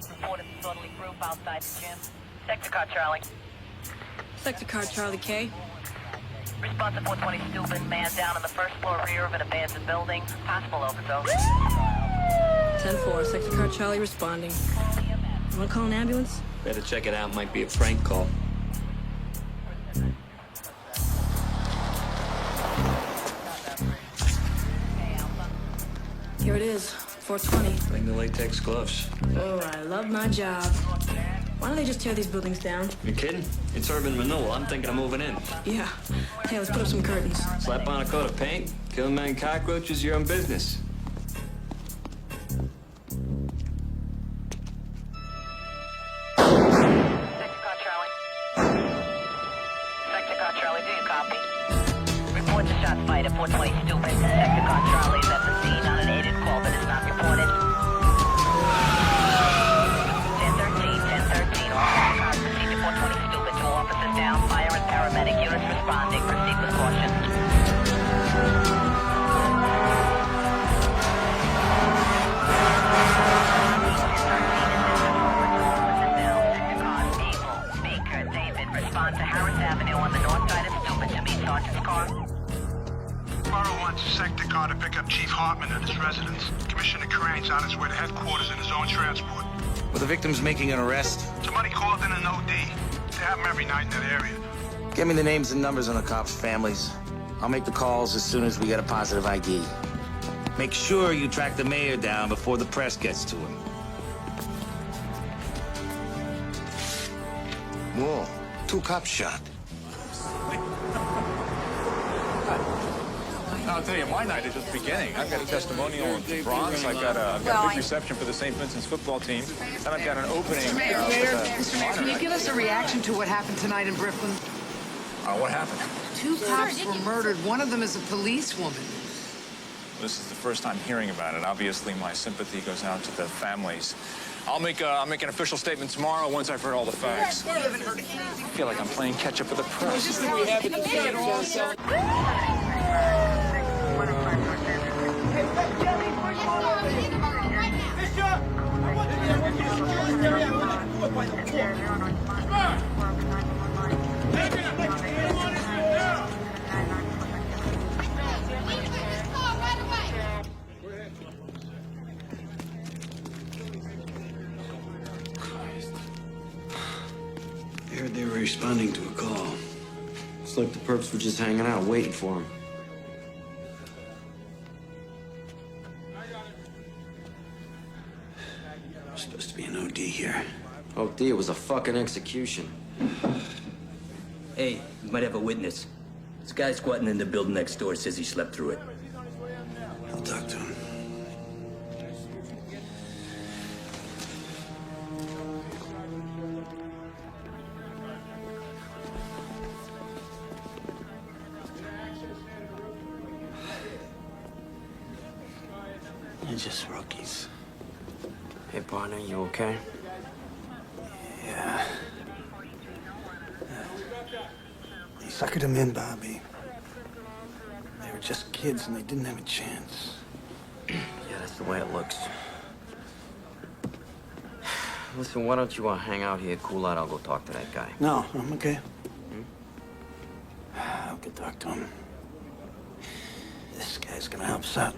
Reported disorderly group outside the gym. Sector car Charlie. Sector car Charlie K. Response to 420 Stupid. Man down on the first floor rear of an abandoned building. Possible overdose. 10-4, Sector car Charlie responding. You wanna call an ambulance? Better check it out. Might be a prank call. Here it is, 420. Bring the latex gloves. Oh, I love my job. Why don't they just tear these buildings down? You kidding? It's urban renewal. I'm thinking of moving in. Yeah. Hey, let's put up some curtains. Slap on a coat of paint. Kill men cockroaches, your own business. Sector car Charlie. Sector car Charlie, do you copy? Report the shot fight at 420 Stupid. Sector car Charlie is at the scene on an aided call that is not reported. 1013, all cars proceed to 420 Stupid. 2 officers down. Fire and paramedic units responding. Proceed with caution. Respond to Harris Avenue on the north side of Stupid to meet Sergeant's car. Borough wants a sector car to pick up Chief Hartman at his residence. Commissioner Crane's on his way to headquarters in his own transport. Well, the victim's making an arrest. Somebody called in an OD. They have them every night in that area. Get me the names and numbers on the cops' families. I'll make the calls as soon as we get a positive ID. Make sure you track the mayor down before the press gets to him. Whoa, 2 cops shot. I'll tell you, my night is just beginning. I've got a testimonial in Bronx. I've got a big reception for the St. Vincent's football team. And I've got an opening. Mr. Mayor, can you give us a reaction to what happened tonight in Brooklyn? What happened? 2 cops were murdered. One of them is a policewoman. This is the first time hearing about it. Obviously, my sympathy goes out to the families. I'll make an official statement tomorrow once I've heard all the facts. I feel like I'm playing catch up with the press. I heard they were responding to a call. It's like the perps were just hanging out, waiting for him. There's supposed to be an OD here. OD, it was a fucking execution. Hey, you might have a witness. This guy squatting in the building next door says he slept through it. I'll talk to him. They're just rookies. Hey, partner, you okay? Yeah. They suckered him in, Bobby. They were just kids and they didn't have a chance. Yeah, that's the way it looks. Listen, why don't you hang out here, cool out? I'll go talk to that guy. No, I'm okay. I'll go talk to him. This guy's gonna help us out.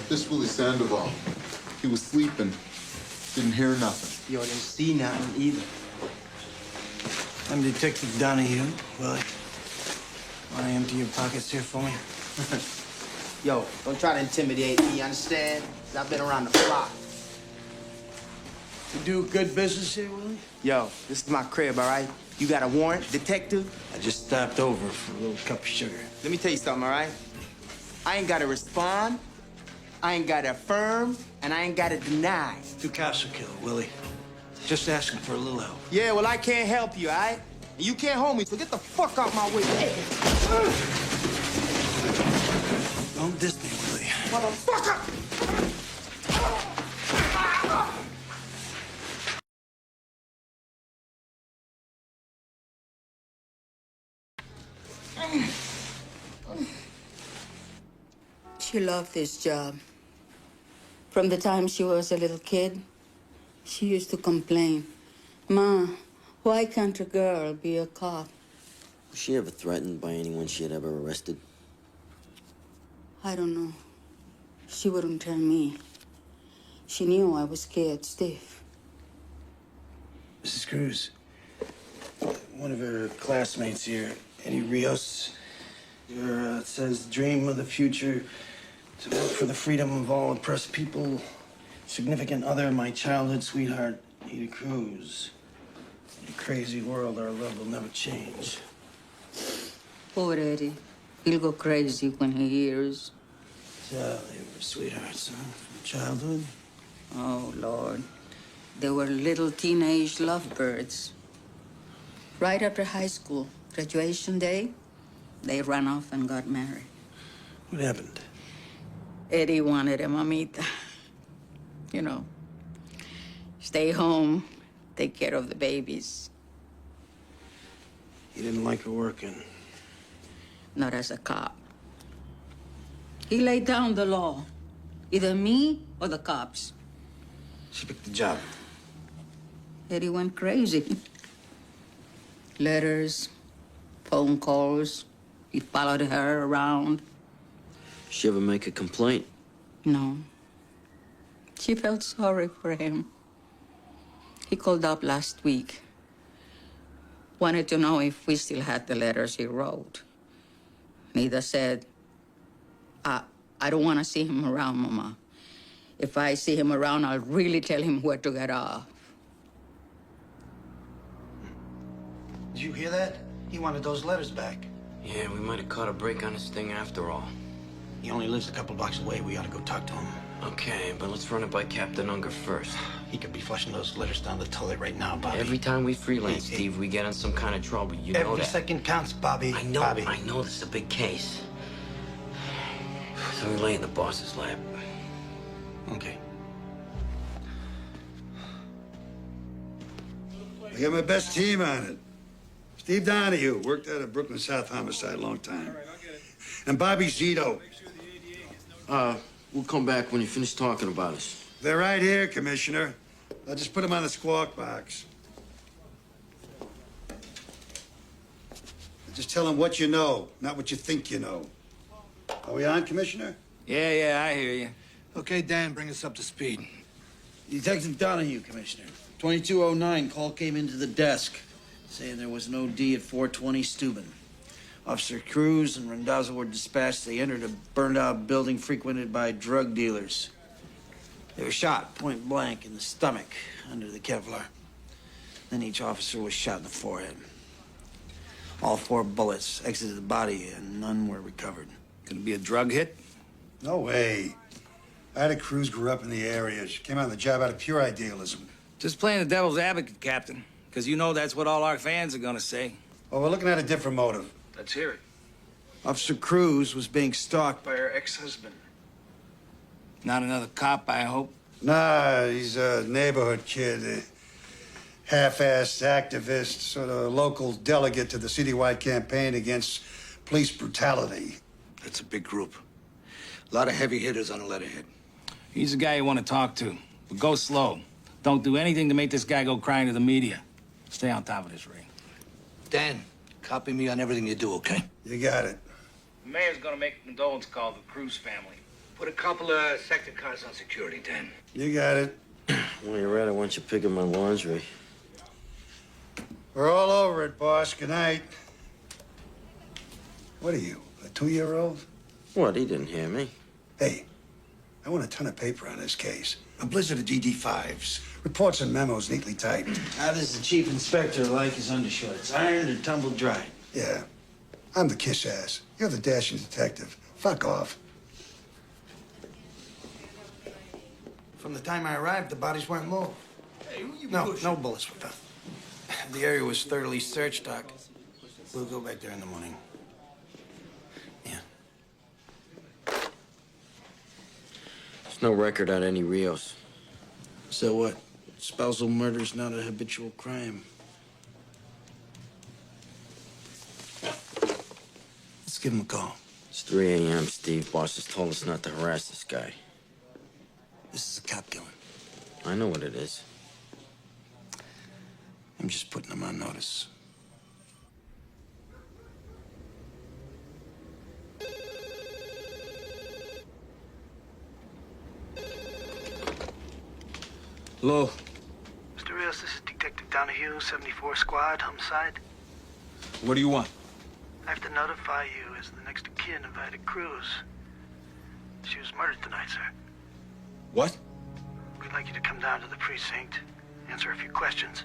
This Willie Sandoval. He was sleeping. Didn't hear nothing. Yo, didn't see nothing either. I'm Detective Donahue. Willie, want to empty your pockets here for me? Yo, don't try to intimidate me, you understand? 'Cause I've been around the block. You do good business here, Willie? Yo, this is my crib, all right? You got a warrant, detective? I just stopped over for a little cup of sugar. Let me tell you something, all right? I ain't got to respond, I ain't got to affirm, and I ain't got to deny. 2 cops were killed, Willie. Just asking for a little help. Yeah, well, I can't help you, all right? And you can't hold me, so get the fuck out my way. Don't diss me, Willie. Motherfucker! She loved this job. From the time she was a little kid, she used to complain, "Ma, why can't a girl be a cop?" Was she ever threatened by anyone she had ever arrested? I don't know. She wouldn't tell me. She knew I was scared stiff. Mrs. Cruz, one of her classmates here, Eddie Rios, says dream of the future, to work for the freedom of all oppressed people. Significant other, my childhood sweetheart, Ada Cruz. In a crazy world, our love will never change. Poor Eddie. He'll go crazy when he hears. So they were sweethearts, huh? From childhood? Oh, Lord. They were little teenage lovebirds. Right after high school, graduation day, they ran off and got married. What happened? Eddie wanted a mamita. You know, stay home, take care of the babies. He didn't like her working. Not as a cop. He laid down the law. Either me or the cops. She picked the job. Eddie went crazy. Letters, phone calls. He followed her around. She ever make a complaint? No. She felt sorry for him. He called up last week. Wanted to know if we still had the letters he wrote. Nida said, I don't want to see him around, Mama. If I see him around, I'll really tell him where to get off. Did you hear that? He wanted those letters back. Yeah, we might have caught a break on this thing after all. He only lives a couple blocks away. We ought to go talk to him. Okay, but let's run it by Captain Unger first. He could be flushing those letters down the toilet right now, Bobby. Every time we freelance, Steve, we get in some kind of trouble. You know that. Every second counts, Bobby. I know, Bobby. I know this is a big case. So we lay in the boss's lap. Okay. I got my best team on it. Steve Donahue worked out of Brooklyn South Homicide a long time. And Bobby Zito. We'll come back when you finish talking about us. They're right here, Commissioner. I'll just put them on the squawk box. Just tell them what you know, not what you think you know. Are we on, Commissioner? Yeah, I hear you. Okay, Dan, bring us up to speed. Detective Donahue, Commissioner. 2209, call came into the desk saying there was an OD at 420 Steuben. Officer Cruz and Randazzo were dispatched. They entered a burned-out building frequented by drug dealers. They were shot point blank in the stomach under the Kevlar. Then each officer was shot in the forehead. All 4 bullets exited the body and none were recovered. Could it be a drug hit? No way. Ida Cruz grew up in the area. She came on the job out of pure idealism. Just playing the devil's advocate, Captain. Because you know that's what all our fans are gonna say. Well, we're looking at a different motive. Let's hear it. Officer Cruz was being stalked by her ex-husband. Not another cop, I hope. Nah, he's a neighborhood kid. A half-assed activist, sort of local delegate to the citywide campaign against police brutality. That's a big group. A lot of heavy hitters on the letterhead. He's the guy you want to talk to. But go slow. Don't do anything to make this guy go crying to the media. Stay on top of this ring. Dan, copy me on everything you do, okay? You got it. The mayor's gonna make a condolence call to the Cruz family. Put a couple of sector cars on security, Dan. You got it. While you're at it, why don't you pick up my laundry? We're all over it, boss. Good night. What are you, a 2-year-old? What? He didn't hear me. Hey, I want a ton of paper on this case. A blizzard of DD5s. Reports and memos neatly typed. How does the chief inspector like his undershorts? Ironed or tumbled dry? Yeah. I'm the kiss ass. You're the dashing detective. Fuck off. From the time I arrived, the bodies weren't moved. Hey, no bullets were found. The area was thoroughly searched, Doc. We'll go back there in the morning. Yeah. There's no record on any Rios. So what? Spousal murder's not a habitual crime. give him a call. It's 3 a.m., Steve. Boss has told us not to harass this guy. This is a cop killing. I know what it is. I'm just putting him on notice. Hello. Mr. Rios, this is Detective Donahue, 74 Squad, homicide. What do you want? I have to notify you as the next of kin invited Cruz. She was murdered tonight, sir. What? We'd like you to come down to the precinct, answer a few questions.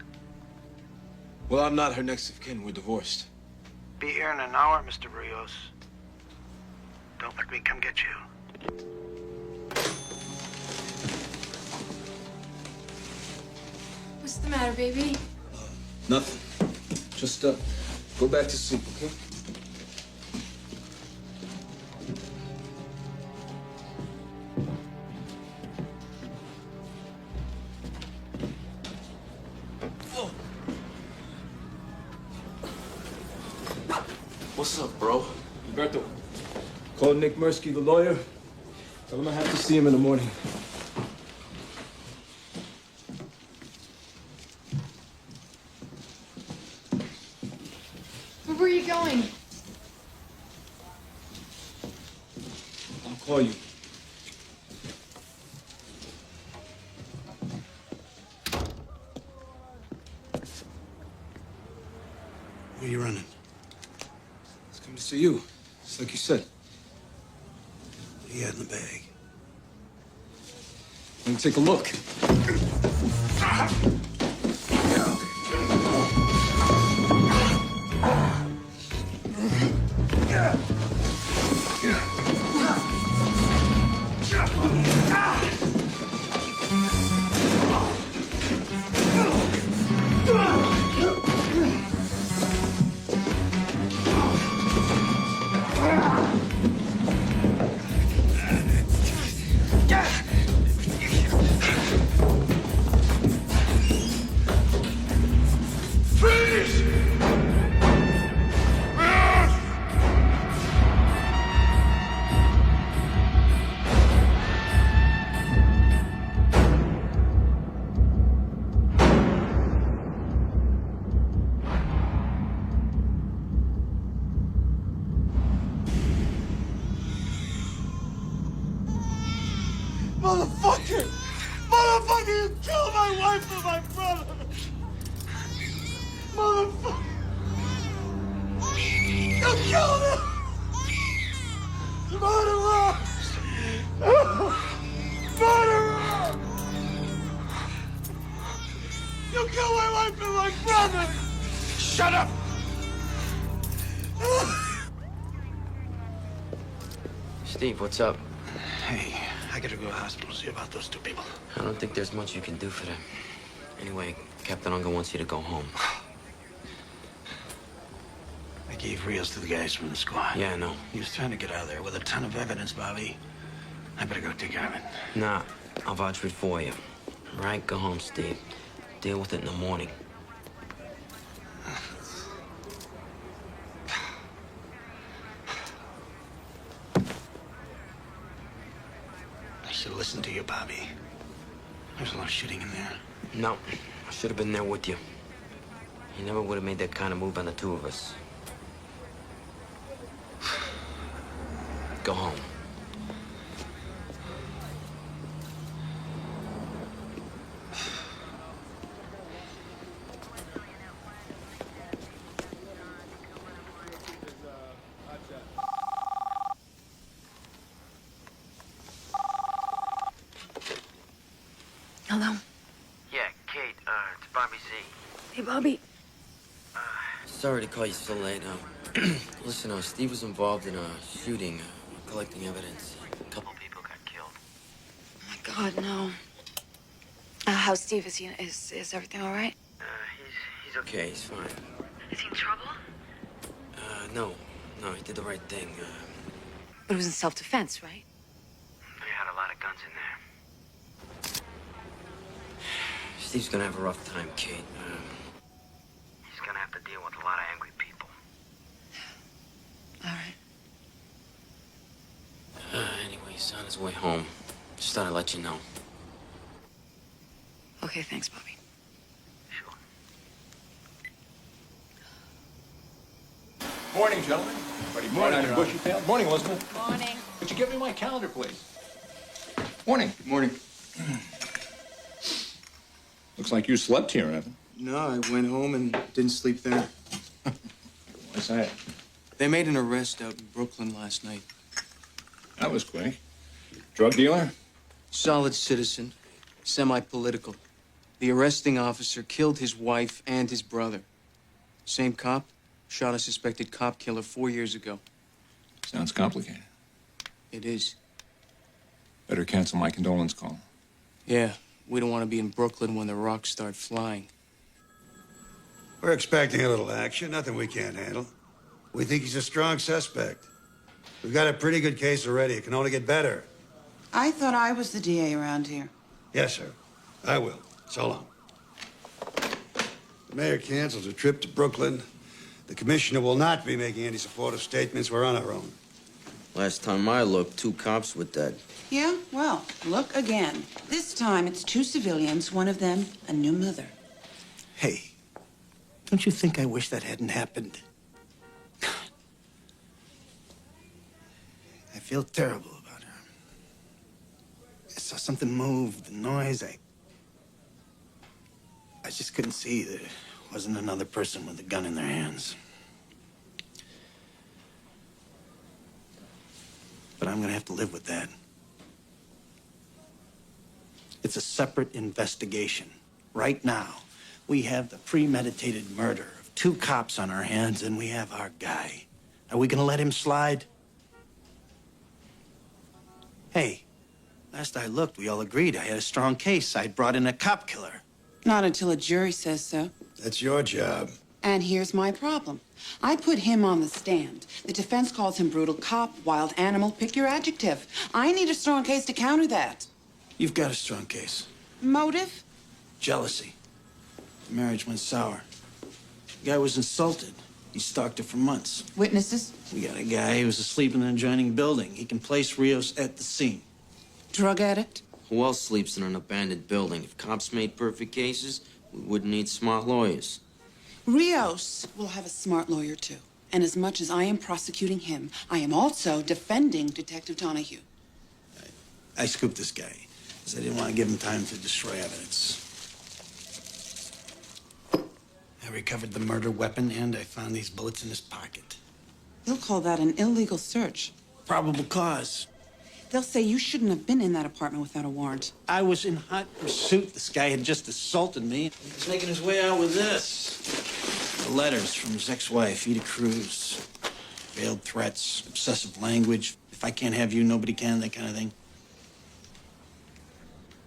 Well, I'm not her next of kin. We're divorced. Be here in an hour, Mr. Rios. Don't let me come get you. What's the matter, baby? Nothing. Just, go back to sleep, okay? What's up, bro? Humberto, call Nick Mirsky, the lawyer. Tell him I have to see him in the morning. Where were you going? I'll call you. Where are you running? Let's come to see you. Just like you said. What do you had in the bag? Let me take a look. Motherfucker! Motherfucker, you killed my wife and my brother! Motherfucker! You killed him! Murderer! Murderer! You killed my wife and my brother! Shut up! Steve, what's up? Hey, I gotta go to the hospital, see about those two people. I don't think there's much you can do for them. Anyway, Captain Unger wants you to go home. I gave Rios to the guys from the squad. Yeah, I know. He was trying to get out of there with a ton of evidence, Bobby. I better go take care of it. Nah, I'll vouch for it for you. All right, go home, Steve. Deal with it in the morning. I should have listened to you, Bobby. There's a lot of shooting in there. No, I should have been there with you. You never would have made that kind of move on the two of us. Go home. Hello? Yeah, Kate, it's Bobby Z. Hey, Bobby. Sorry to call you so late. Listen, Steve was involved in a shooting, collecting evidence. A couple people got killed. Oh, my God, no. How's Steve? Is everything all right? He's okay. He's fine. Is he in trouble? No, he did the right thing. But it was in self-defense, right? They had a lot of guns in there. Steve's gonna have a rough time, Kate. He's gonna have to deal with a lot of angry people. All right. his way home. Just thought I'd let you know. Okay, thanks, Bobby. Morning, gentlemen. Morning, Bushytail. Morning, Elizabeth. Morning. Would you give me my calendar, please? Morning. Good morning. Looks like you slept here, Evan. No, I went home and didn't sleep there. What's that? They made an arrest out in Brooklyn last night. That was quick. Drug dealer? Solid citizen, semi-political. The arresting officer killed his wife and his brother. Same cop shot a suspected cop killer 4 years ago. Sounds complicated. It is. Better cancel my condolence call. Yeah, we don't want to be in Brooklyn when the rocks start flying. We're expecting a little action, nothing we can't handle. We think he's a strong suspect. We've got a pretty good case already. It can only get better. I thought I was the DA around here. Yes, sir. I will. So long. The mayor cancels a trip to Brooklyn. The commissioner will not be making any supportive statements. We're on our own. Last time I looked, 2 cops were dead. Yeah, well, look again. This time it's 2 civilians, one of them a new mother. Hey, don't you think I wish that hadn't happened? I feel terrible about her. I saw something move, the noise. I just couldn't see there wasn't another person with a gun in their hands. But I'm gonna have to live with that. It's a separate investigation. Right now, we have the premeditated murder of 2 cops on our hands, and we have our guy. Are we gonna let him slide? Hey, last I looked, we all agreed I had a strong case. I'd brought in a cop killer. Not until a jury says so. That's your job. And here's my problem. I put him on the stand. The defense calls him brutal cop, wild animal, pick your adjective. I need a strong case to counter that. You've got a strong case. Motive? Jealousy. The marriage went sour. The guy was insulted. He stalked her for months. Witnesses? We got a guy who's asleep in an adjoining building. He can place Rios at the scene. Drug addict? Who else sleeps in an abandoned building? If cops made perfect cases, we wouldn't need smart lawyers. Rios will have a smart lawyer, too. And as much as I am prosecuting him, I am also defending Detective Donahue. I scooped this guy because I didn't want to give him time to destroy evidence. I recovered the murder weapon, and I found these bullets in his pocket. They'll call that an illegal search. Probable cause. They'll say you shouldn't have been in that apartment without a warrant. I was in hot pursuit. This guy had just assaulted me. He was making his way out with this. The letters from his ex-wife, Ida Cruz. Veiled threats, obsessive language. If I can't have you, nobody can, that kind of thing.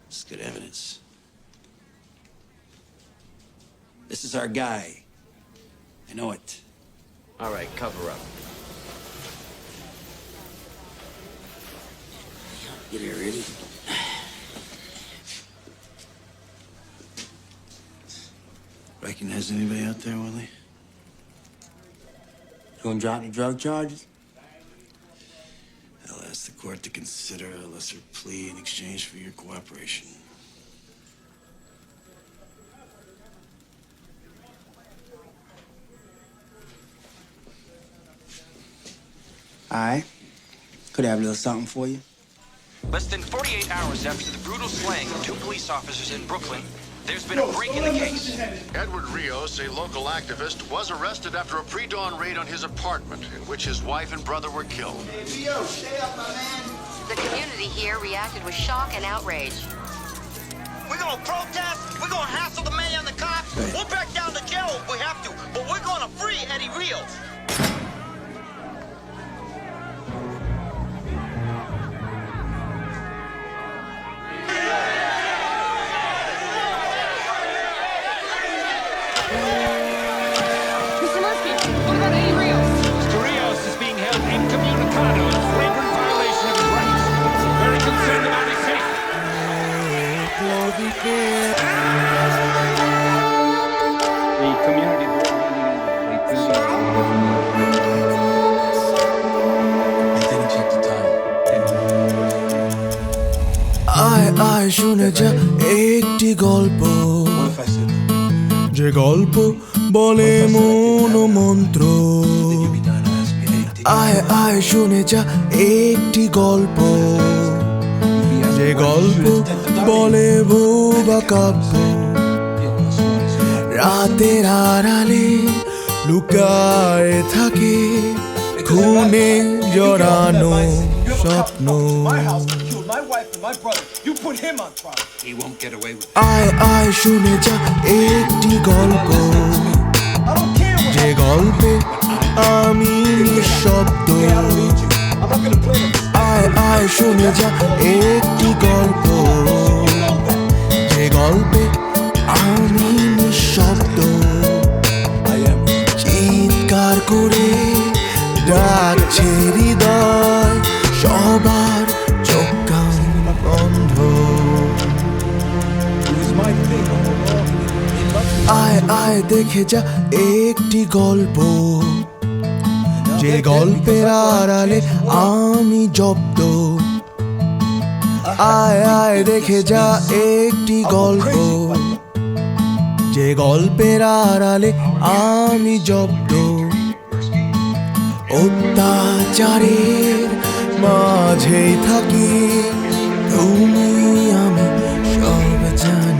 It's good evidence. This is our guy. I know it. All right, cover up. Get here, ready? Recognize anybody out there, Willie? Gonna drop the drug charges? I'll ask the court to consider a lesser plea in exchange for your cooperation. All right. Could I have a little something for you? Less than 48 hours after the brutal slaying of 2 police officers in Brooklyn, there's been a break in the case. Edward Rios, a local activist, was arrested after a pre-dawn raid on his apartment in which his wife and brother were killed. Hey, Rios, stay up, my man. The community here reacted with shock and outrage. We're gonna protest, we're gonna hassle the mayor and the cops, we'll back down to jail if we have to, but we're gonna free Eddie Rios. The community board meeting শুনে যা একটি গল্প, যে গল্প বলে মন মন্ত্র। আয় আয় শুনে যা একটি গল্প, যে গল্প বলে ভুবা কাব্য। রাতের আড়ালে লুকায় থাকে খুনে জড়ানো স্বপ্ন। আয় আয় শুনে যা একটি গল্প, যে গল্পে আমি নিঃশব্দ। আয় আয় শুনে যা একটি গল্প, যে গল্পে আমি নিঃশব্দ। চিৎকার করে ডাকছে হৃদয়, সবার চোখ কান বন্ধ। আয় আয় দেখে যা একটি গল্প, যে গল্পের আড়ালে আমি জব্দ। আয় আয় দেখে যা একটি গল্প, যে গল্পের আড়ালে আমি জব্দ। অত্যাচারের মাঝেই থাকি, তুমি আমি সব জানি।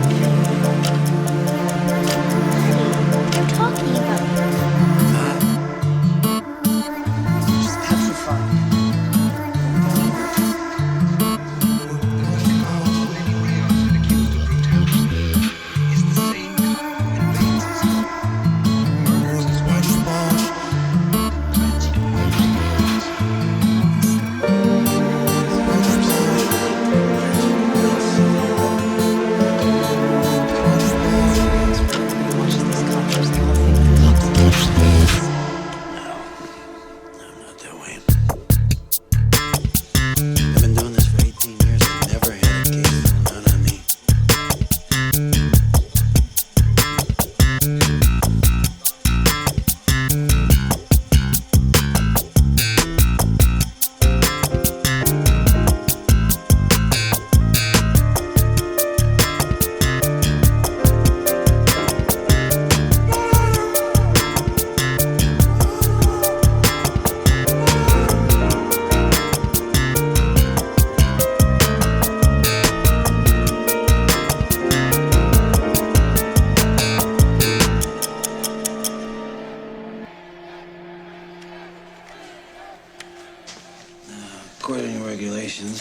According to regulations,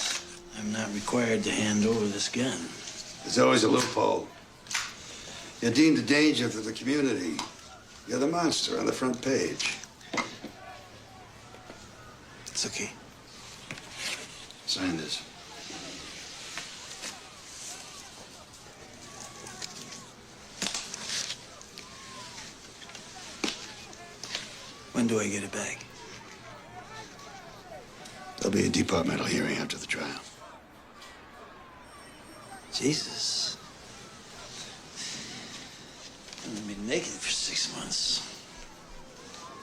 I'm not required to hand over this gun. There's always a loophole. You're deemed a danger to the community. You're the monster on the front page. It's okay. Sign this. When do I get it back? There'll be a departmental hearing after the trial. Jesus. I'm gonna be naked for 6 months.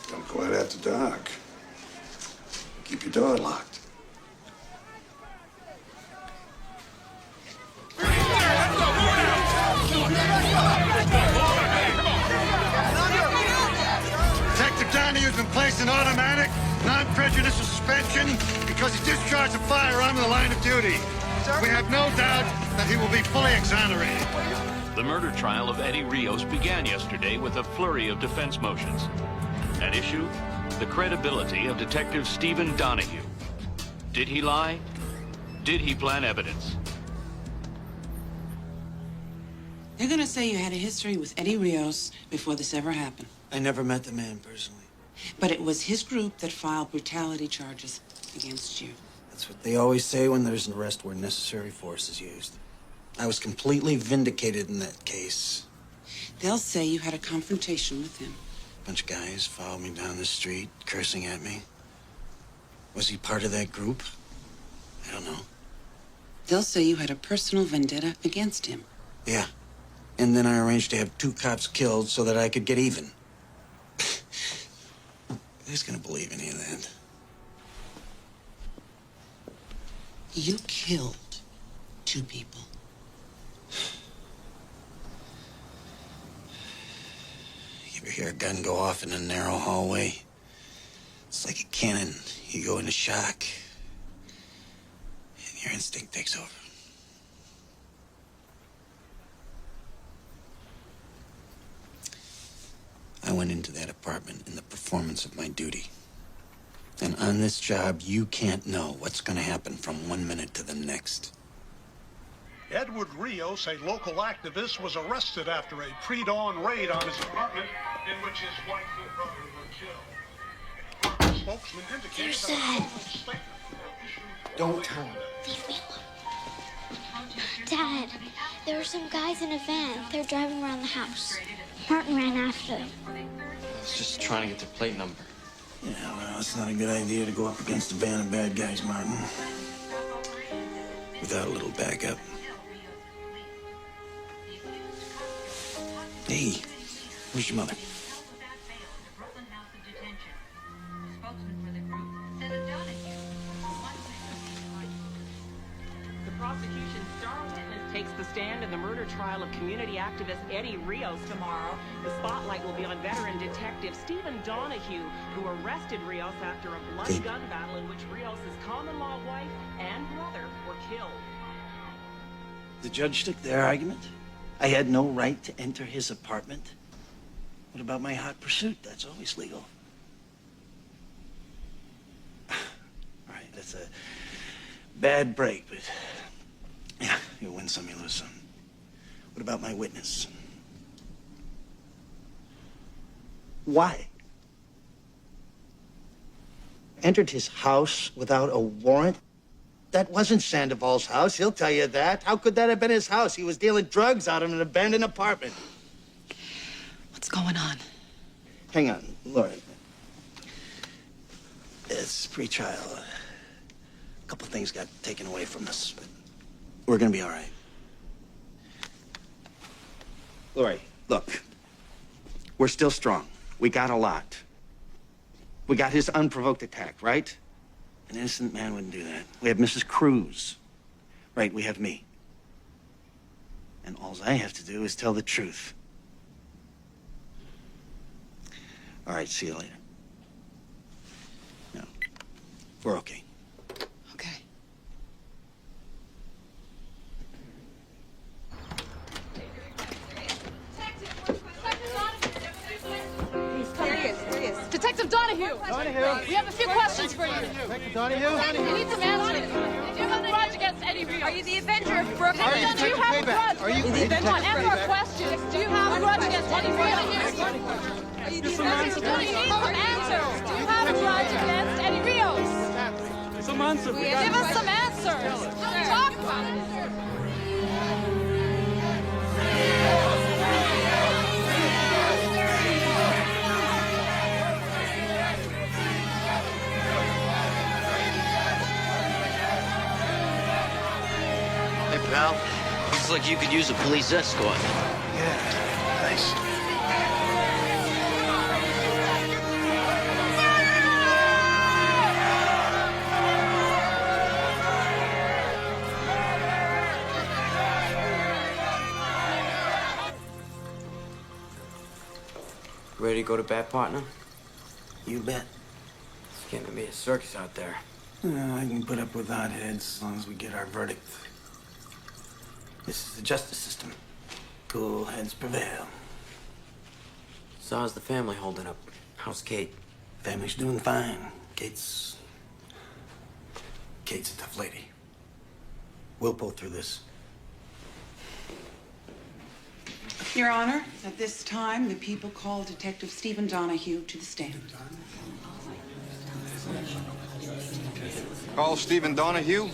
Don't go out after dark. Keep your door locked. Detective Donahue's been placed in automatic, non-prejudicial suspension because he discharged a firearm in the line of duty. We have no doubt that he will be fully exonerated. The murder trial of Eddie Rios began yesterday with a flurry of defense motions. At issue, the credibility of Detective Stephen Donahue. Did he lie? Did he plant evidence? They're gonna say you had a history with Eddie Rios before this ever happened. I never met the man personally. But it was his group that filed brutality charges against you. That's what they always say when there's an arrest where necessary force is used. I was completely vindicated in that case. They'll say you had a confrontation with him. A bunch of guys followed me down the street, cursing at me. Was he part of that group? I don't know. They'll say you had a personal vendetta against him. Yeah. And then I arranged to have 2 cops killed so that I could get even. Who's gonna believe any of that? You killed 2 people. hear a gun go off in a narrow hallway, it's like a cannon. You go into shock, and your instinct takes over. I went into that apartment in the performance of my duty. And on this job, you can't know what's going to happen from 1 minute to the next. Edward Rios, a local activist, was arrested after a pre-dawn raid on his apartment in which his wife and brother were killed. A spokesman indicated that a formal statement. Don't tell him. Leave me alone. Dad, there were some guys in a van. They're driving around the house. Martin ran after them. I was just trying to get their plate number. Yeah, well, it's not a good idea to go up against a band of bad guys, Martin. Without a little backup. Hey, where's your mother? The prosecution's star witness takes the stand in the murder trial of community activist Eddie Rios tomorrow. The spotlight will be on veteran detective Stephen Donahue, who arrested Rios after a bloody gun battle in which Rios' common-law wife and brother were killed. The judge took their argument. I had no right to enter his apartment. What about my hot pursuit? That's always legal. All right, that's a bad break, but yeah, you win some, you lose some. What about my witness? Why? Entered his house without a warrant? That wasn't Sandoval's house, he'll tell you that. How could that have been his house? He was dealing drugs out of an abandoned apartment. What's going on? Hang on, Laura. It's pre-trial. A couple things got taken away from us, but we're gonna be all right. Lori, look. We're still strong. We got a lot. We got his unprovoked attack, right? An innocent man wouldn't do that. We have Mrs. Cruz. Right, we have me. And all I have to do is tell the truth. All right, see you later. No, we're okay. Okay. Detective Donahue! We have a few questions for you. Detective Donahue? We need some answers. Do you have a grudge against Eddie Rios? Are you the Avenger of Brooklyn? Are you Do you have a grudge? Are you the Avenger? Answer our questions. Do you have a grudge against Eddie Rios? Are you the Avenger? Do you need some answers? Do you have a grudge against Eddie Rios? Some answers. Give us some answers. Talk about it. Hey, pal. Looks like you could use a police escort. Yeah, thanks. Ready to go to bat, partner? You bet. It's getting to be a circus out there. I can put up with hotheads as long as we get our verdict. This is the justice system. Cool heads prevail. So how's the family holding up? How's Kate? Family's doing fine. Kate's a tough lady. We'll pull through this. Your Honor, at this time, the people call Detective Stephen Donahue to the stand. Call Stephen Donahue.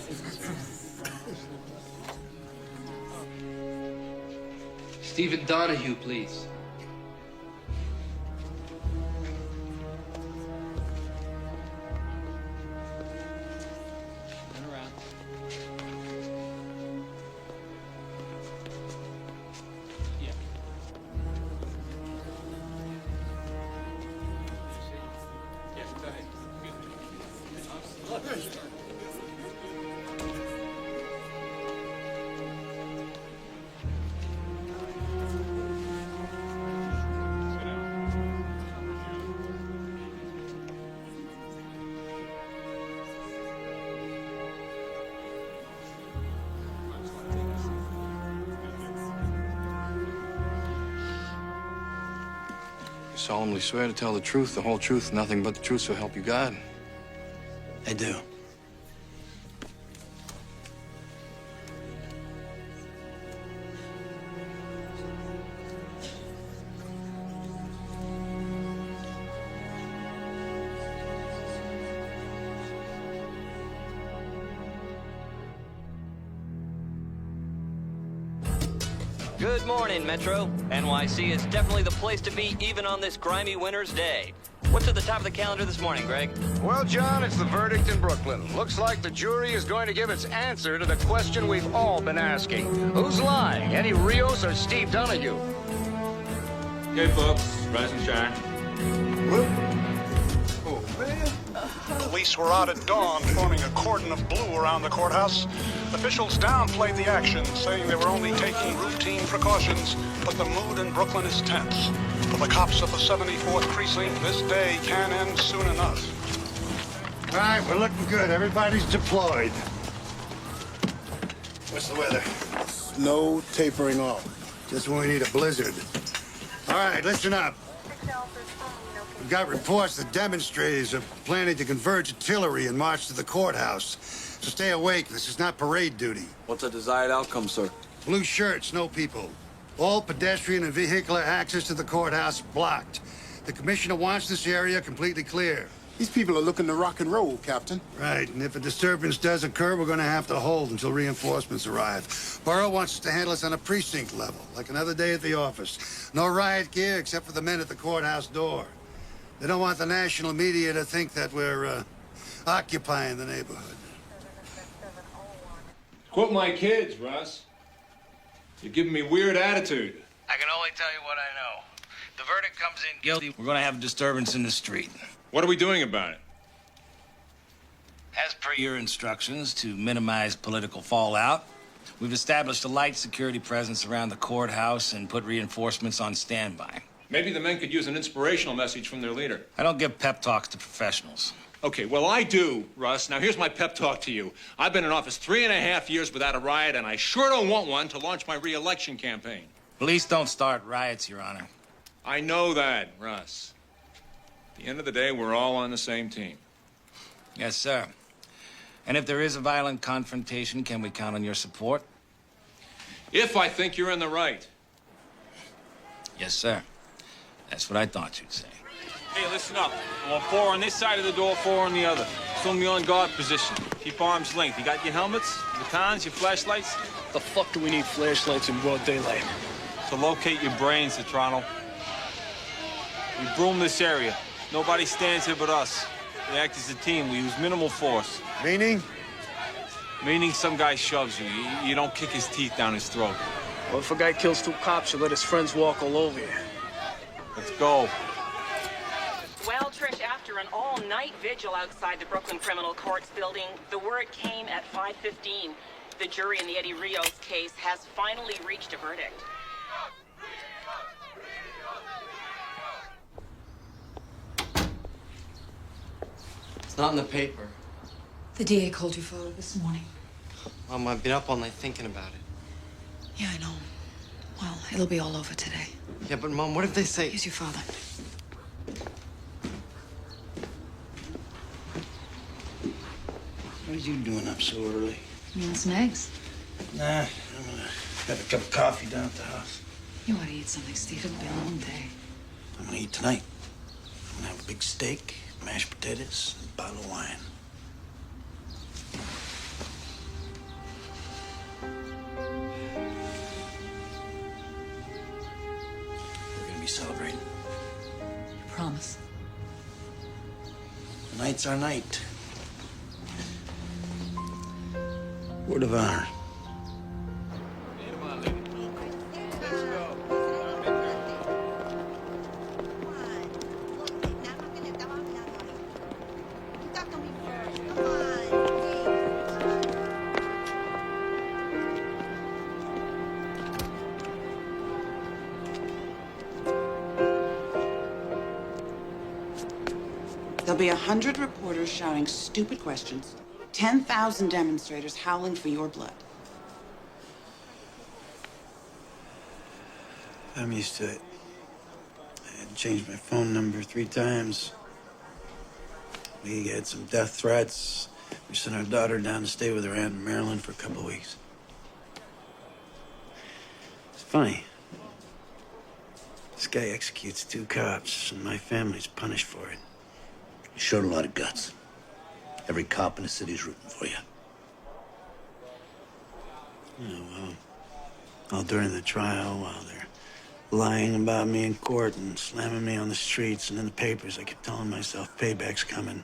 Stephen Donahue, please. Turn around. Yeah. Yes, go ahead. solemnly swear to tell the truth, the whole truth, nothing but the truth, so help you God? I do. Good morning, Metro. NYC is definitely the place to be, even on this grimy winter's day. What's at the top of the calendar this morning, Greg? Well, John, it's the verdict in Brooklyn. Looks like the jury is going to give its answer to the question we've all been asking. Who's lying, Eddie Rios or Steve Donahue? Okay, folks, rise and shine. Oh, man. Police were out at dawn, forming a cordon of blue around the courthouse. Officials downplayed the action, saying they were only taking routine precautions, but the mood in Brooklyn is tense. For the cops of the 74th Precinct, this day can end soon enough. All right, we're looking good. Everybody's deployed. What's the weather? Snow tapering off. Just when we need a blizzard. All right, listen up. We've got reports that demonstrators are planning to converge artillery and march to the courthouse. So stay awake. This is not parade duty. What's the desired outcome, sir? Blue shirts, no people. All pedestrian and vehicular access to the courthouse blocked. The commissioner wants this area completely clear. These people are looking to rock and roll, Captain. Right, and if a disturbance does occur, we're going to have to hold until reinforcements arrive. Borough wants us to handle this on a precinct level, like another day at the office. No riot gear except for the men at the courthouse door. They don't want the national media to think that we're occupying the neighborhood. Quote my kids, Russ. You're giving me weird attitude. I can only tell you what I know. The verdict comes in guilty. We're going to have a disturbance in the street. What are we doing about it? As per your instructions, to minimize political fallout, we've established a light security presence around the courthouse and put reinforcements on standby. Maybe the men could use an inspirational message from their leader. I don't give pep talks to professionals. Okay, well, I do, Russ. Now, here's my pep talk to you. I've been in office 3.5 years without a riot, and I sure don't want one to launch my re-election campaign. Police don't start riots, Your Honor. I know that, Russ. At the end of the day, we're all on the same team. Yes, sir. And if there is a violent confrontation, can we count on your support? If I think you're in the right. Yes, sir. That's what I thought you'd say. Hey, listen up. I want 4 on this side of the door, 4 on the other. Assume the on guard position. Keep arms length. You got your helmets, batons, your flashlights? The fuck do we need flashlights in broad daylight? To locate your brains, Citrano. We broom this area. Nobody stands here but us. We act as a team. We use minimal force. Meaning? Meaning some guy shoves you. You don't kick his teeth down his throat. Well, if a guy kills 2 cops, you let his friends walk all over you. Let's go. Well, Trish, after an all-night vigil outside the Brooklyn Criminal Courts building, the word came at 5:15. The jury in the Eddie Rios case has finally reached a verdict. It's not in the paper. The DA called your father this morning. Mom, I've been up all night thinking about it. Yeah, I know. Well, it'll be all over today. Yeah, but Mom, what if they say... Here's your father. What are you doing up so early? You want some eggs? Nah, I'm gonna have a cup of coffee down at the house. You ought to eat something, Steve. It'll be a long day. I'm gonna eat tonight. I'm gonna have a big steak, mashed potatoes, and a bottle of wine. We're gonna be celebrating. I promise. Tonight's our night. Word of honor. There'll be 100 reporters shouting stupid questions, 10,000 demonstrators howling for your blood. I'm used to it. changed my phone number 3 times. We had some death threats. We sent our daughter down to stay with her aunt in Maryland for a couple of weeks. It's funny. This guy executes 2 cops, and my family's punished for it. You showed a lot of guts. Every cop in the city's rooting for you. Oh, well, all during the trial, while they're lying about me in court and slamming me on the streets and in the papers, I kept telling myself, payback's coming.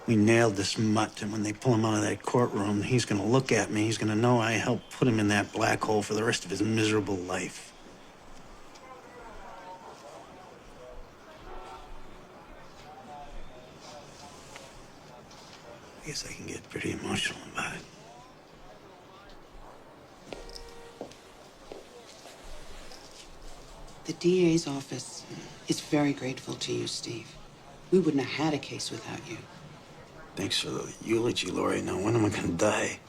We nailed this mutt, and when they pull him out of that courtroom, he's gonna look at me, he's gonna know I helped put him in that black hole for the rest of his miserable life. I guess I can get pretty emotional about it. The DA's office is very grateful to you, Steve. We wouldn't have had a case without you. Thanks for the eulogy, Lori. Now, when am I gonna die?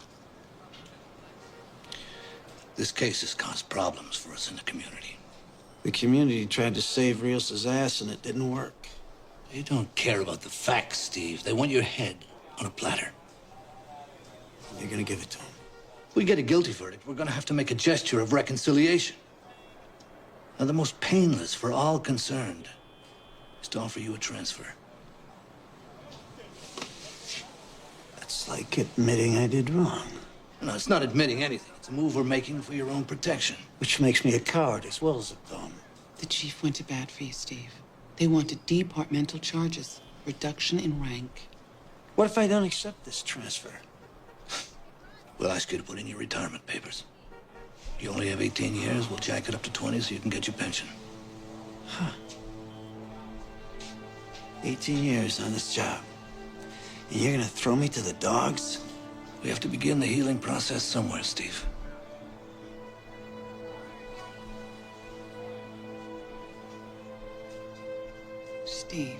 This case has caused problems for us in the community. The community tried to save Rios' ass, and it didn't work. They don't care about the facts, Steve. They want your head on a platter. You're gonna give it to him. If we get a guilty verdict, we're gonna have to make a gesture of reconciliation. Now, the most painless for all concerned is to offer you a transfer. It's like admitting I did wrong. No, it's not admitting anything. It's a move we're making for your own protection. Which makes me a coward as well as a bum. The chief went to bat for you, Steve. They wanted departmental charges, reduction in rank. What if I don't accept this transfer? We'll ask you to put in your retirement papers. You only have 18 years. We'll jack it up to 20 so you can get your pension. Huh. 18 years on this job. And you're gonna throw me to the dogs? We have to begin the healing process somewhere, Steve. Steve.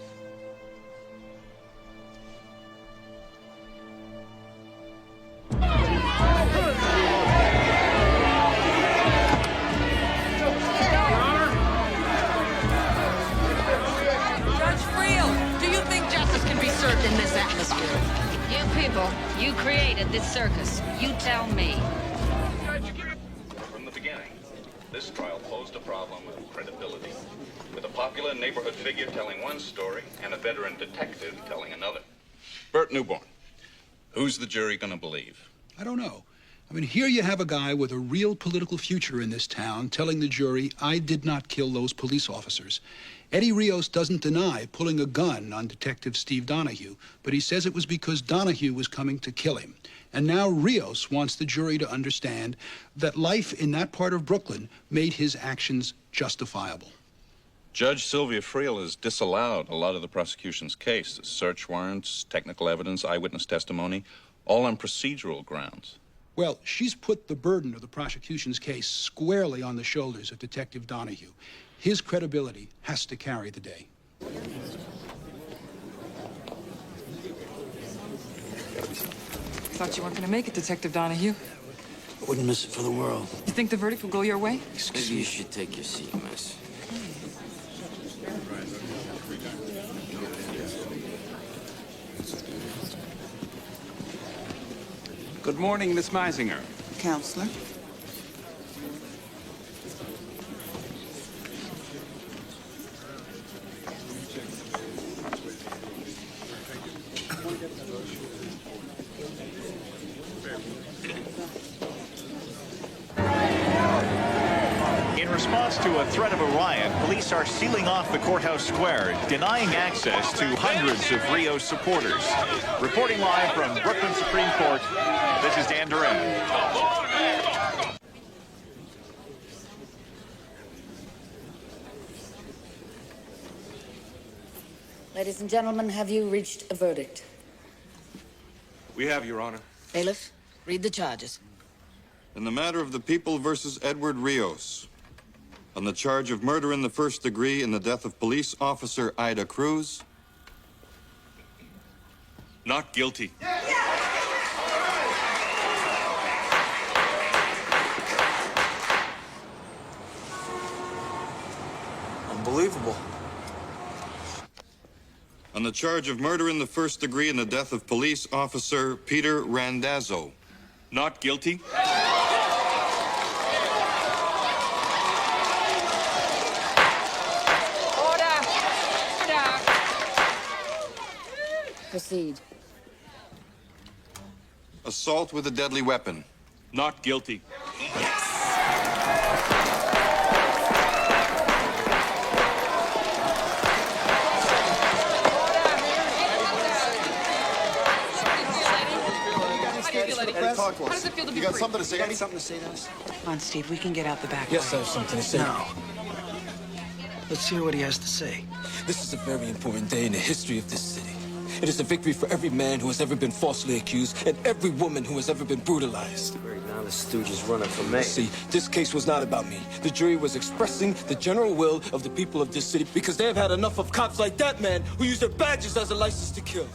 In this atmosphere. You people, you created this circus. You tell me. From the beginning, this trial posed a problem with credibility, with a popular neighborhood figure telling one story and a veteran detective telling another. Bert Newborn, who's the jury gonna believe? I don't know. I mean, here you have a guy with a real political future in this town telling the jury, I did not kill those police officers. Eddie Rios doesn't deny pulling a gun on Detective Steve Donahue, but he says it was because Donahue was coming to kill him. And now Rios wants the jury to understand that life in that part of Brooklyn made his actions justifiable. Judge Sylvia Friel has disallowed a lot of the prosecution's case. Search warrants, technical evidence, eyewitness testimony, all on procedural grounds. Well, she's put the burden of the prosecution's case squarely on the shoulders of Detective Donahue. His credibility has to carry the day. Thought you weren't going to make it, Detective Donahue. I wouldn't miss it for the world. You think the verdict will go your way? Maybe you should take your seat, miss. Good morning, Miss Meisinger. Counselor? In response to a threat of a riot, police are sealing off the courthouse square, denying access to hundreds of Rios supporters. Reporting live from Brooklyn Supreme Court, this is Dan Duran. Ladies and gentlemen, have you reached a verdict? We have, Your Honor. Bailiff, read the charges. In the matter of the People versus Edward Rios, on the charge of murder in the first degree in the death of police officer Ida Cruz. Not guilty. Unbelievable. On the charge of murder in the first degree in the death of police officer Peter Randazzo. Not guilty. Proceed. Assault with a deadly weapon. Not guilty. Talk to us. How does it feel to be You got free? something to say? You got something to say to us? Come on, Steve, we can get out the back. Yes, I have something to say. No. Let's hear what he has to say. This is a very important day in the history of this city. It is a victory for every man who has ever been falsely accused and every woman who has ever been brutalized. Right now, the stooge is running for mayor. See, this case was not about me. The jury was expressing the general will of the people of this city because they have had enough of cops like that man who use their badges as a license to kill.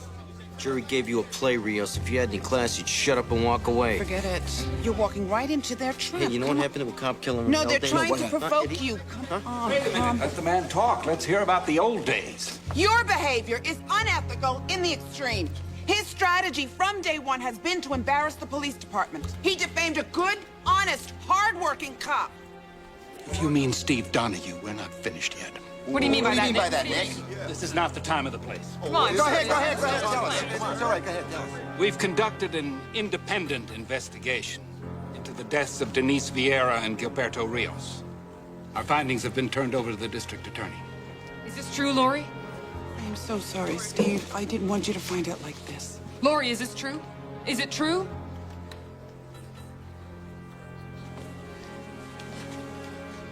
Jury gave you a play, Rios. If you had any class, you'd shut up and walk away. Forget it. You're walking right into their trap. Hey, you know what happened to a cop killing? No, they're trying to provoke you. Come on. Wait a minute. Let the man talk. Let's hear about the old days. Your behavior is unethical in the extreme. His strategy from day one has been to embarrass the police department. He defamed a good, honest, hard-working cop. If you mean Steve Donahue, we're not finished yet. What do you mean by that, Nick? This is not the time of the place. Come on, Go ahead, tell us. Come on, it's all right, go ahead, tell us. We've conducted an independent investigation into the deaths of Denise Vieira and Gilberto Rios. Our findings have been turned over to the district attorney. Is this true, Lori? I'm so sorry, Steve. I didn't want you to find out like this. Lori, is this true? Is it true?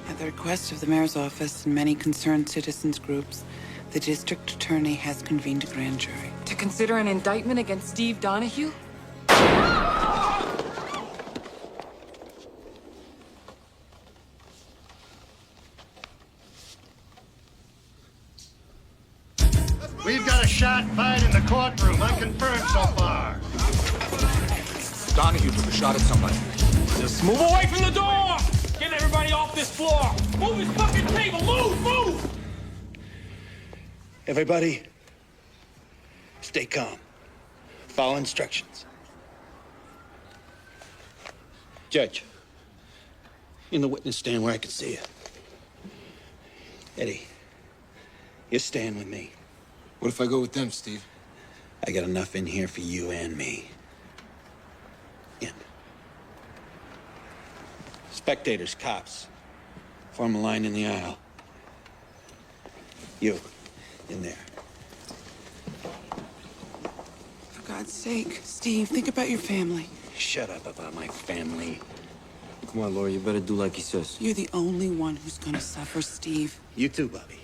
At the request of the mayor's office and many concerned citizens groups, the district attorney has convened a grand jury. To consider an indictment against Steve Donahue? We've got a shot fight in the courtroom, unconfirmed so far. Donahue took a shot at somebody. Just move away from the door! Get everybody off this floor! Move his fucking table! Move! Everybody, stay calm. Follow instructions. Judge, in the witness stand where I can see you. Eddie, you're staying with me. What if I go with them, Steve? I got enough in here for you and me. In. Spectators, cops, form a line in the aisle. You, in there. For God's sake, Steve, think about your family. Shut up about my family. Come on, Laura, you better do like he says. You're the only one who's gonna suffer, Steve. You too, Bobby.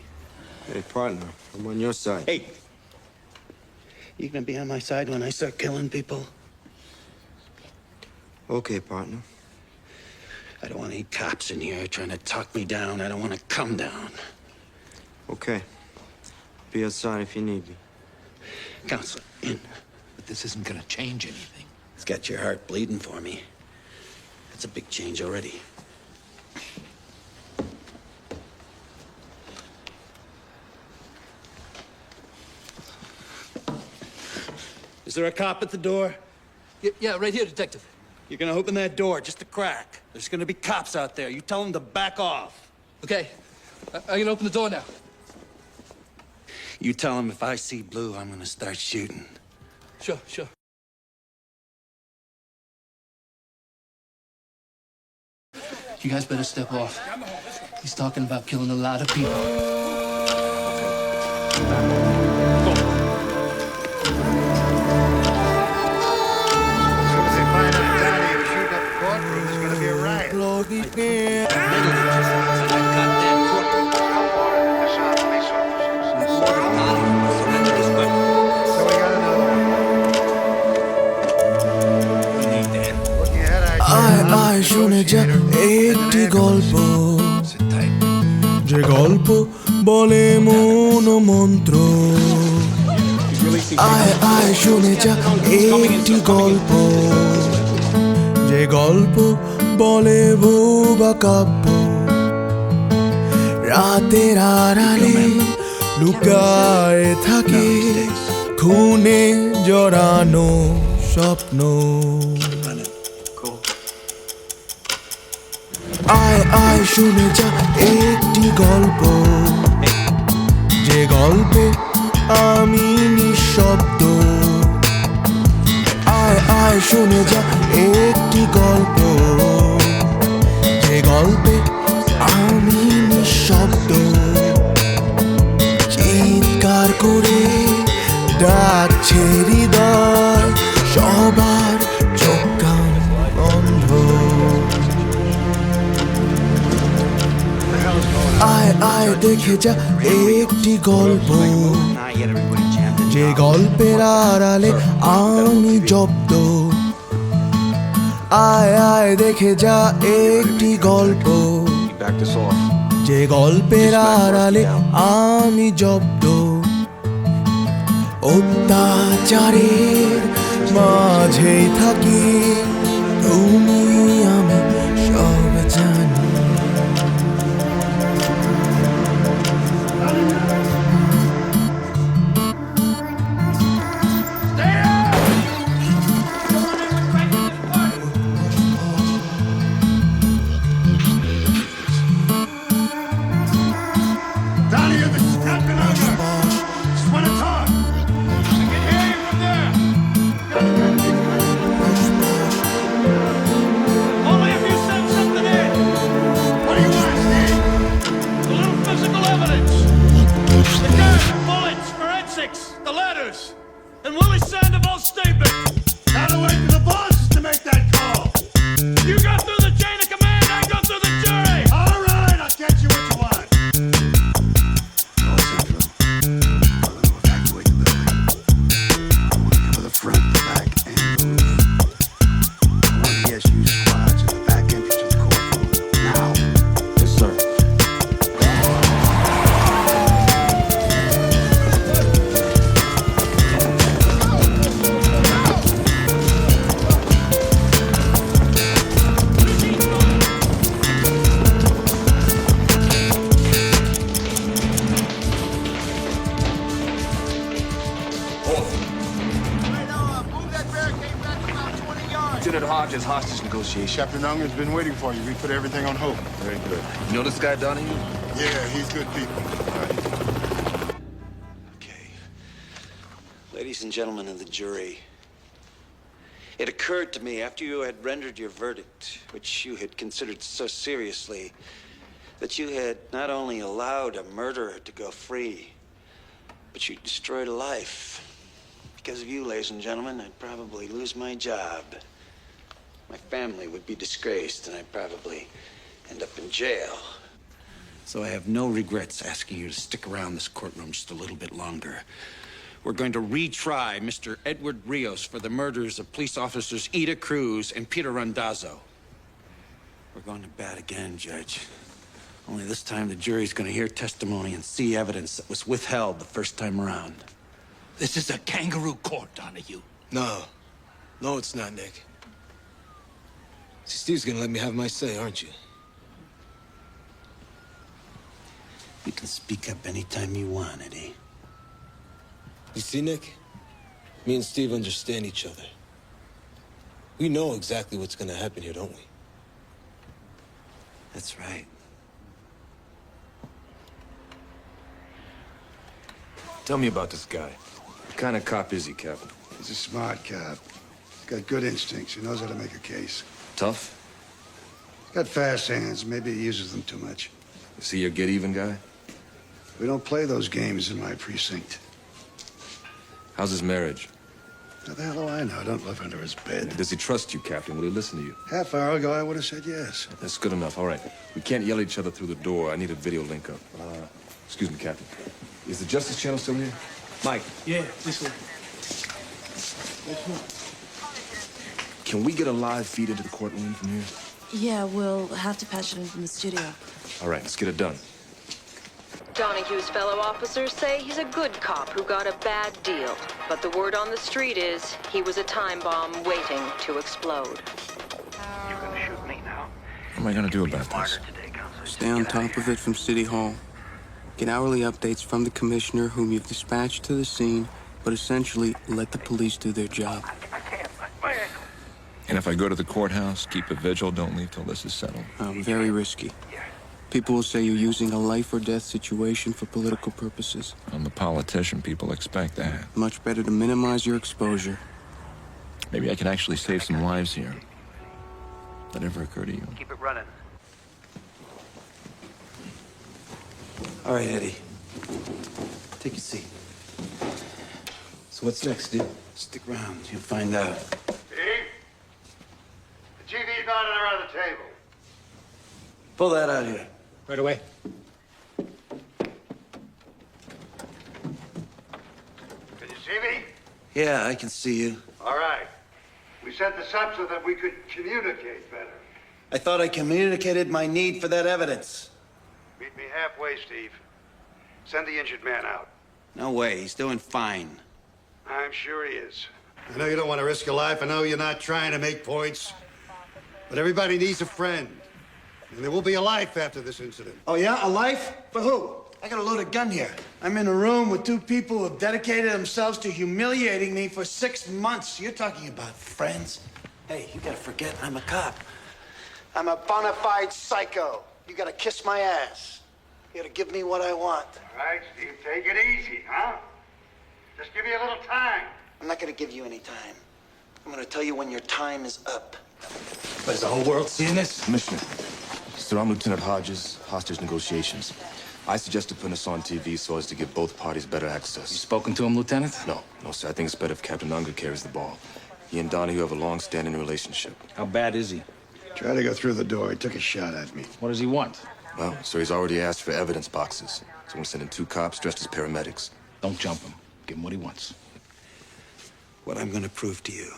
Hey, partner, I'm on your side. Hey! You gonna be on my side when I start killing people? Okay, partner. I don't want any cops in here trying to talk me down. I don't want to come down. Okay. Be outside if you need me. Counselor, in. But this isn't gonna change anything. It's got your heart bleeding for me. That's a big change already. Is there a cop at the door? Yeah, right here, Detective. You're gonna open that door just a crack. There's gonna be cops out there. You tell them to back off. Okay, I can open the door now. You tell them if I see blue, I'm gonna start shooting. Sure. You guys better step off. He's talking about killing a lot of people. আয় শুনে যা একটি গল্প, যে গল্প বলে মন মন্ত্র। আয় শুনে যা একটি গল্প, যে গল্প বলে ভুবা কাব্য। রাতের আড়ালে লুকায়ে থাকে খুনে জড়ানো স্বপ্ন আয় আয় শুনে যা একটি গল্প যে গল্পে আমি নিঃশব্দ আয় আয় শুনে যা একটি গল্প যে গল্পে আমি নিঃশব্দ চিৎকার করে ডাকছে হৃদয় সবার চোখ কান বন্ধ আয় আয় দেখে যা একটি গল্প যে গল্পের আড়ালে আমি জব্দ আয় আয় দেখে যা একটি গল্প যে গল্পের আড়ালে আমি জব্দ অত্যাচারের মাঝেই থাকি তুমি আমি সব জানি The letters, and Willie Sandoval's statement. Gotta wait for the bosses to make that call. You go through the chain of command, I go through the jury. All right, I'll get you what you want. Evacuate the building. I want to cover the front, the back, and the roof. I want the SU squads at the back entrance of the courtroom. Now. Yes, sir. Lieutenant Hodges, hostage negotiation. Captain Unger's been waiting for you. We put everything on hold. Very good. You know this guy Donahue? Yeah, he's good people. Ladies and gentlemen of the jury, it occurred to me after you had rendered your verdict, which you had considered so seriously, that you had not only allowed a murderer to go free, but you destroyed a life. Because of you, ladies and gentlemen, I'd probably lose my job. My family would be disgraced, and I'd probably end up in jail. So I have no regrets asking you to stick around this courtroom just a little bit longer. We're going to retry Mr. Edward Rios for the murders of police officers Ida Cruz and Peter Randazzo. We're going to bat again, Judge. Only this time the jury's going to hear testimony and see evidence that was withheld the first time around. This is a kangaroo court, Donahue. No. No, it's not, Nick. See, Steve's gonna let me have my say, aren't you? You can speak up anytime you want, Eddie. You see, Nick? Me and Steve understand each other. We know exactly what's gonna happen here, don't we? That's right. Tell me about this guy. What kind of cop is he, Captain? He's a smart cop. He's got good instincts. He knows how to make a case. Tough? He's got fast hands. Maybe he uses them too much. Is he your get-even guy? We don't play those games in my precinct. How's his marriage? How the hell do I know? I don't live under his bed. Does he trust you, Captain? Will he listen to you? Half hour ago, I would have said yes. That's good enough. All right. We can't yell at each other through the door. I need a video link-up. Excuse me, Captain. Is the Justice Channel still here? Mike. Yeah, this one. Can we get a live feed into the courtroom from here? Yeah, we'll have to patch it in from the studio. All right, let's get it done. Donahue's fellow officers say he's a good cop who got a bad deal. But the word on the street is he was a time bomb waiting to explode. You're gonna shoot me now? What am I gonna do about this? Stay on top of it from City Hall. Get hourly updates from the commissioner, whom you've dispatched to the scene, but essentially let the police do their job. And if I go to the courthouse, keep a vigil, don't leave till this is settled. Very risky. People will say you're using a life or death situation for political purposes. I'm a politician. People expect that. Much better to minimize your exposure. Maybe I can actually save some lives here. That ever occur to you? Keep it running. All right, Eddie. Take your seat. So what's next, dude? Stick around. You'll find out. Steve? The GV's not around the table. Pull that out here. Right away. Can you see me? Yeah, I can see you. All right. We set this up so that we could communicate better. I thought I communicated my need for that evidence. Meet me halfway, Steve. Send the injured man out. No way. He's doing fine. I'm sure he is. I know you don't want to risk your life. I know you're not trying to make points. But everybody needs a friend. And there will be a life after this incident. Oh, yeah? A life? For who? I got a loaded gun here. I'm in a room with two people who have dedicated themselves to humiliating me for 6 months. You're talking about friends? Hey, you gotta forget I'm a cop. I'm a bona fide psycho. You gotta kiss my ass. You gotta give me what I want. All right, Steve, take it easy, huh? Just give me a little time. I'm not gonna give you any time. I'm gonna tell you when your time is up. But is the whole world seeing this? Commissioner, sir, I'm Lieutenant Hodges, hostage negotiations. I suggested putting this on TV so as to give both parties better access. You spoken to him, Lieutenant? No, sir. I think it's better if Captain Unger carries the ball. He and Donahue have a long-standing relationship. How bad is he? Tried to go through the door. He took a shot at me. What does he want? Well, sir, he's already asked for evidence boxes. So I'm gonna send in 2 cops dressed as paramedics. Don't jump him. Give him what he wants. What I'm gonna prove to you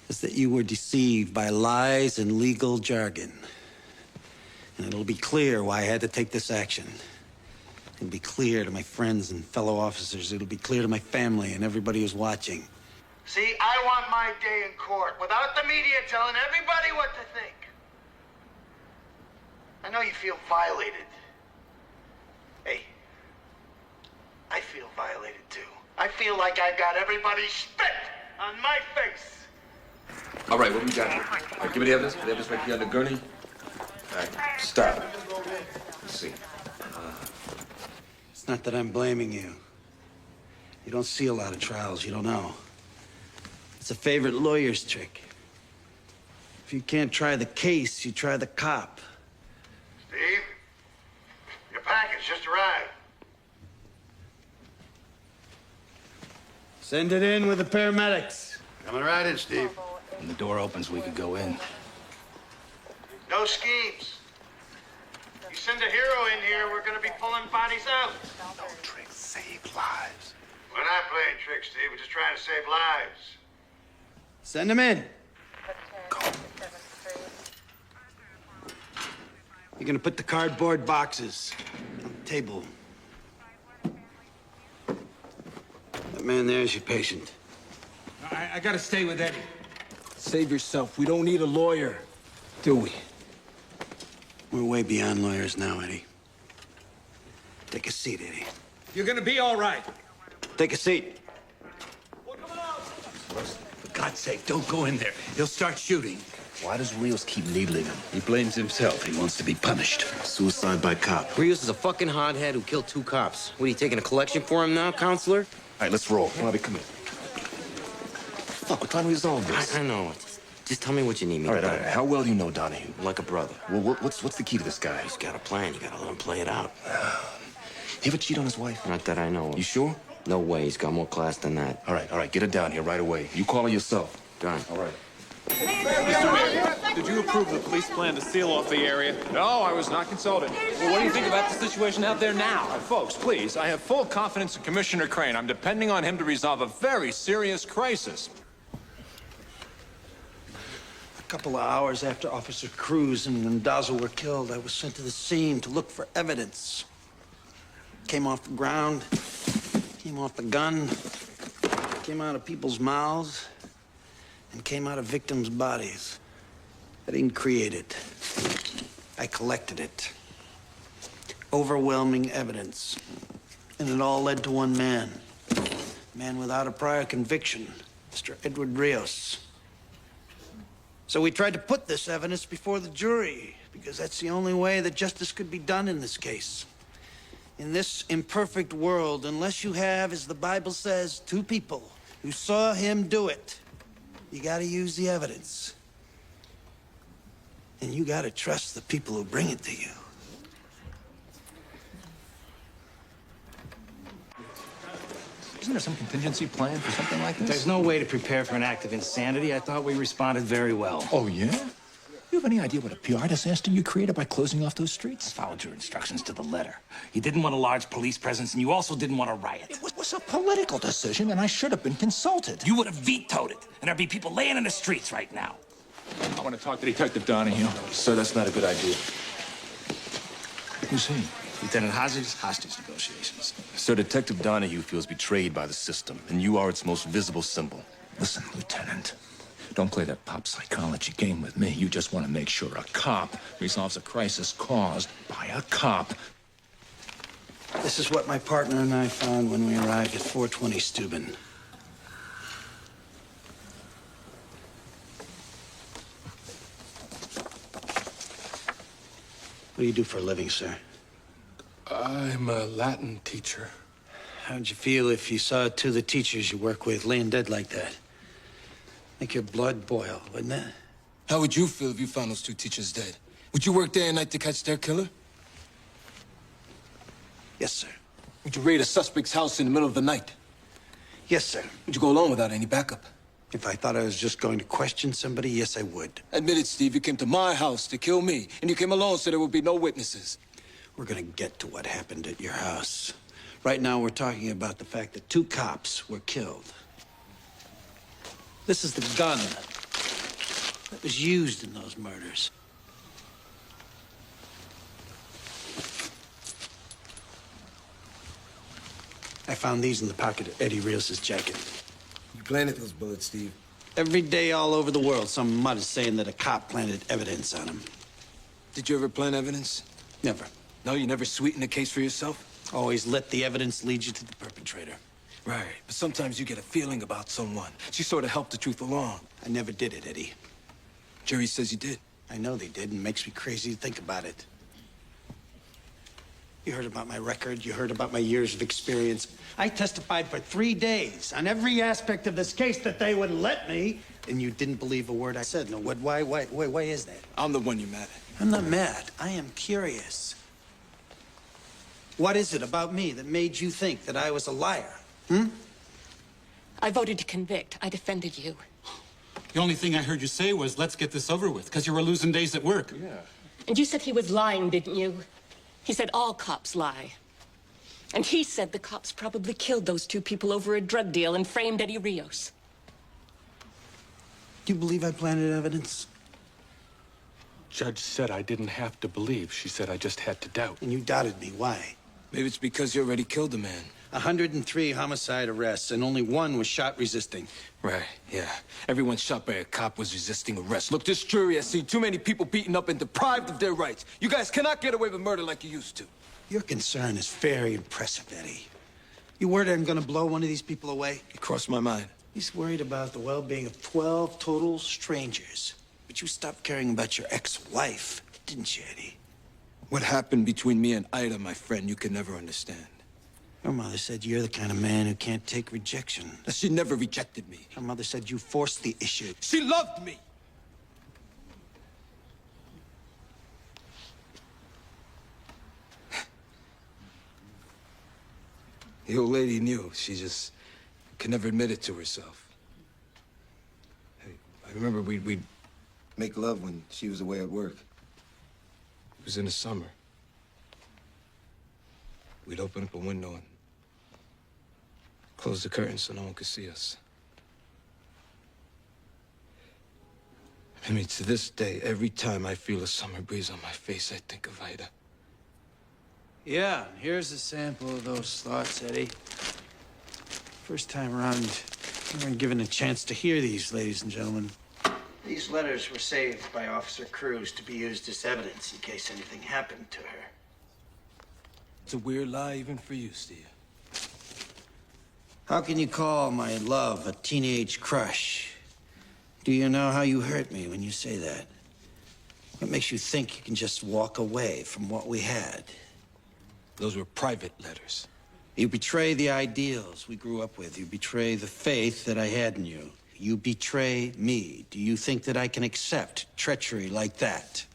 is that you were deceived by lies and legal jargon. And it'll be clear why I had to take this action. It'll be clear to my friends and fellow officers. It'll be clear to my family and everybody who's watching. See, I want my day in court without the media telling everybody what to think. I know you feel violated. Hey, I feel violated too. I feel like I got everybody spit on my face. All right, what do we got here? All right, give me the evidence. The evidence right here on the gurney. All right, stop. Let's see. It's not that I'm blaming you. You don't see a lot of trials. You don't know. It's a favorite lawyer's trick. If you can't try the case, you try the cop. Steve, your package just arrived. Send it in with the paramedics. Coming right in, Steve. When the door opens, we could go in. No schemes. You send a hero in here, we're gonna be pulling bodies out. No tricks, save lives. We're not playing tricks, Steve. We're just trying to save lives. Send them in. You're gonna put the cardboard boxes on the table. That man there is your patient. I gotta stay with Eddie. Save yourself. We don't need a lawyer, do we? We're way beyond lawyers now, Eddie. Take a seat, Eddie. You're gonna be all right. Take a seat. For God's sake, don't go in there. He'll start shooting. Why does Rios keep needling him? He blames himself. He wants to be punished. Suicide by cop. Rios is a fucking hothead who killed 2 cops. What, are you taking a collection for him now, counselor? All right, let's roll. Bobby, come here. Fuck, we're trying to resolve this. I know. Just tell me what you need me All to do. right. How well do you know Donahue? Like a brother. Well, what's the key to this guy? He's got a plan. You gotta let him play it out. He ever cheat on his wife? Not that I know of. You sure? No way. He's got more class than that. All right. Get her down here right away. You call her yourself. Done. All right. Did you approve the police plan to seal off the area? No, I was not consulted. Well, what do you think about the situation out there now? Folks, please, I have full confidence in Commissioner Crane. I'm depending on him to resolve a very serious crisis. A couple of hours after Officer Cruz and Mendoza were killed, I was sent to the scene to look for evidence. Came off the ground, came off the gun, came out of people's mouths, and came out of victims' bodies. I didn't create it. I collected it. Overwhelming evidence. And it all led to one man. A man without a prior conviction, Mr. Edward Rios. So we tried to put this evidence before the jury, because that's the only way that justice could be done in this case. In this imperfect world, unless you have, as the Bible says, two people who saw him do it, you gotta use the evidence. And you gotta trust the people who bring it to you. Isn't there some contingency plan for something like this? There's no way to prepare for an act of insanity. I thought we responded very well. Oh, yeah? You have any idea what a PR disaster you created by closing off those streets? I followed your instructions to the letter. You didn't want a large police presence, and you also didn't want a riot. It was a political decision, and I should have been consulted. You would have vetoed it, and there'd be people laying in the streets right now. I want to talk to Detective Donahue. Sir, that's not a good idea. Who's he? Lieutenant Hodges, hostage negotiations. Sir, Detective Donahue feels betrayed by the system, and you are its most visible symbol. Listen, Lieutenant. Don't play that pop psychology game with me. You just want to make sure a cop resolves a crisis caused by a cop. This is what my partner and I found when we arrived at 420 Steuben. What do you do for a living, sir? I'm a Latin teacher. How'd you feel if you saw two of the teachers you work with laying dead like that? Make your blood boil, wouldn't it? How would you feel if you found those two teachers dead? Would you work day and night to catch their killer? Yes, sir. Would you raid a suspect's house in the middle of the night? Yes, sir. Would you go alone without any backup? If I thought I was just going to question somebody, yes, I would. Admit it, Steve. You came to my house to kill me, and you came alone so there would be no witnesses. We're gonna get to what happened at your house. Right now, we're talking about the fact that two cops were killed. This is the gun that was used in those murders. I found these in the pocket of Eddie Rios' jacket. You planted those bullets, Steve. Every day all over the world, some mud is saying that a cop planted evidence on him. Did you ever plant evidence? Never. No, you never sweetened the case for yourself? Always let the evidence lead you to the perpetrator. Right, but sometimes you get a feeling about someone. She sort of helped the truth along. I never did it, Eddie. Jury says you did. I know they did, and it makes me crazy to think about it. You heard about my record. You heard about my years of experience. I testified for 3 days on every aspect of this case that they would let me, and you didn't believe a word I said. No, what? Why is that? I'm the one you're mad at. I'm not mad. I am curious. What is it about me that made you think that I was a liar? I voted to convict. I defended you. The only thing I heard you say was, let's get this over with, because you were losing days at work. Yeah. And you said he was lying, didn't you? He said all cops lie. And he said the cops probably killed those two people over a drug deal and framed Eddie Rios. Do you believe I planted evidence? Judge said I didn't have to believe. She said I just had to doubt. And you doubted me. Why? Maybe it's because you already killed the man. 103 homicide arrests, and only one was shot resisting. Right, yeah. Everyone shot by a cop was resisting arrest. Look, this jury has seen too many people beaten up and deprived of their rights. You guys cannot get away with murder like you used to. Your concern is very impressive, Eddie. You worried I'm gonna blow one of these people away? It crossed my mind. He's worried about the well-being of 12 total strangers. But you stopped caring about your ex-wife, didn't you, Eddie? What happened between me and Ida, my friend, you can never understand. Your mother said you're the kind of man who can't take rejection. She never rejected me. Her mother said you forced the issue. She loved me! The old lady knew. She just could never admit it to herself. I remember we'd make love when she was away at work. It was in the summer. We'd open up a window and close the curtains so no one could see us. I mean, to this day, every time I feel a summer breeze on my face, I think of Ida. Yeah, here's a sample of those thoughts, Eddie. First time around, you weren't given a chance to hear these, ladies and gentlemen. These letters were saved by Officer Cruz to be used as evidence in case anything happened to her. It's a weird lie even for you, Steve. How can you call my love a teenage crush? Do you know how you hurt me when you say that? What makes you think you can just walk away from what we had? Those were private letters. You betray the ideals we grew up with. You betray the faith that I had in you. You betray me. Do you think that I can accept treachery like that?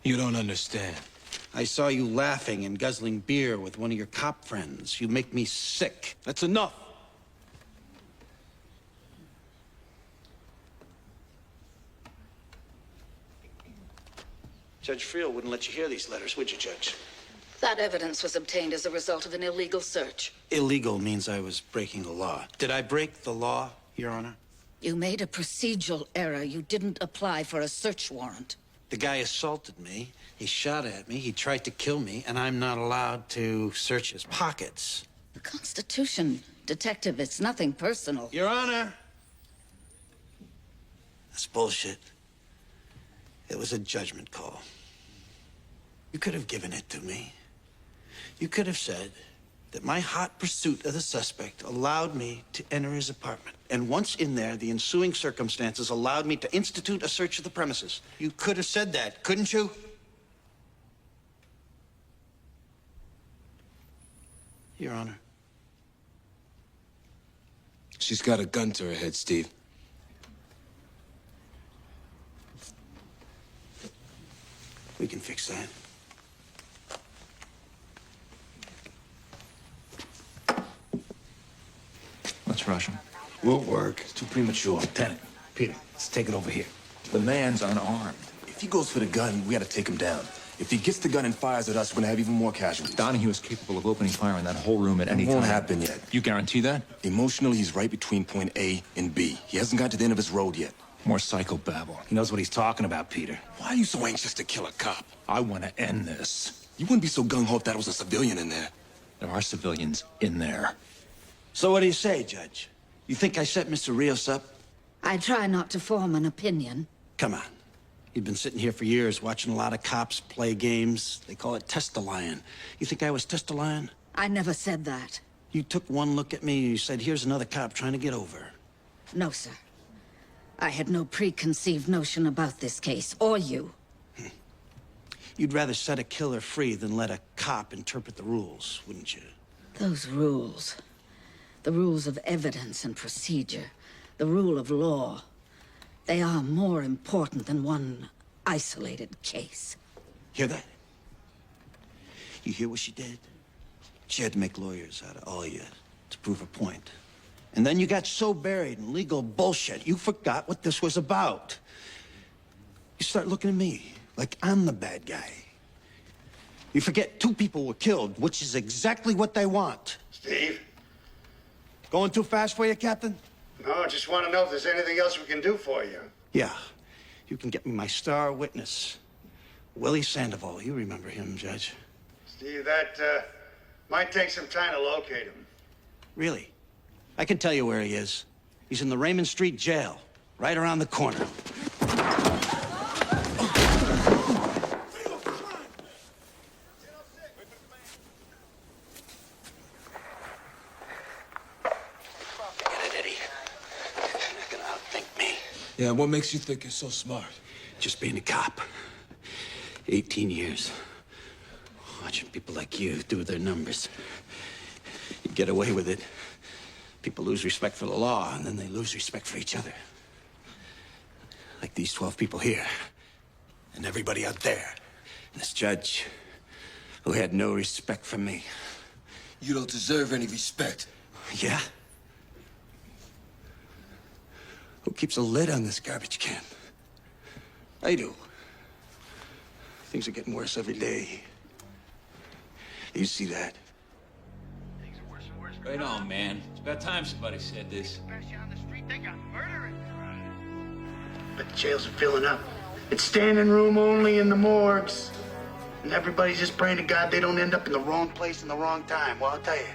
You don't understand. I saw you laughing and guzzling beer with one of your cop friends. You make me sick. That's enough. Judge Friel wouldn't let you hear these letters, would you, Judge? That evidence was obtained as a result of an illegal search. Illegal means I was breaking the law. Did I break the law, Your Honor? You made a procedural error. You didn't apply for a search warrant. The guy assaulted me. He shot at me. He tried to kill me, and I'm not allowed to search his pockets. The Constitution, Detective, it's nothing personal. Your Honor! That's bullshit. It was a judgment call. You could have given it to me. You could have said that my hot pursuit of the suspect allowed me to enter his apartment. And once in there, the ensuing circumstances allowed me to institute a search of the premises. You could have said that, couldn't you? Your Honor. She's got a gun to her head, Steve. We can fix that. Let's rush him. Won't work. It's too premature. Lieutenant, Peter, let's take it over here. The man's unarmed. If he goes for the gun, we gotta take him down. If he gets the gun and fires at us, we're gonna have even more casualties. Donahue is capable of opening fire in that whole room at any time. It won't happen yet. You guarantee that? Emotionally, he's right between point A and B. He hasn't got to the end of his road yet. More psychobabble. He knows what he's talking about, Peter. Why are you so anxious to kill a cop? I want to end this. You wouldn't be so gung-ho if that was a civilian in there. There are civilians in there. So what do you say, Judge? You think I set Mr. Rios up? I try not to form an opinion. Come on. You've been sitting here for years watching a lot of cops play games. They call it test-a-lion. You think I was test-a-lion? I never said that. You took one look at me and you said, here's another cop trying to get over. No, sir. I had no preconceived notion about this case, or you. You'd rather set a killer free than let a cop interpret the rules, wouldn't you? Those rules. The rules of evidence and procedure. The rule of law. They are more important than one isolated case. Hear that? You hear what she did? She had to make lawyers out of all you to prove her point. And then you got so buried in legal bullshit, you forgot what this was about. You start looking at me like I'm the bad guy. You forget 2 people were killed, which is exactly what they want. Steve? Going too fast for you, Captain? No, I just want to know if there's anything else we can do for you. Yeah. You can get me my star witness, Willie Sandoval. You remember him, Judge. Steve, that might take some time to locate him. Really? I can tell you where he is. He's in the Raymond Street jail, right around the corner. Yeah, what makes you think you're so smart? Just being a cop. 18 years. Watching people like you do their numbers. You get away with it. People lose respect for the law, and then they lose respect for each other. Like these 12 people here. And everybody out there. And this judge, who had no respect for me. You don't deserve any respect. Yeah? Who keeps a lid on this garbage can? I do. Things are getting worse every day. You see that? Right on, man. It's about time somebody said this. But the jails are filling up. It's standing room only in the morgues. And everybody's just praying to God they don't end up in the wrong place in the wrong time. Well, I'll tell you,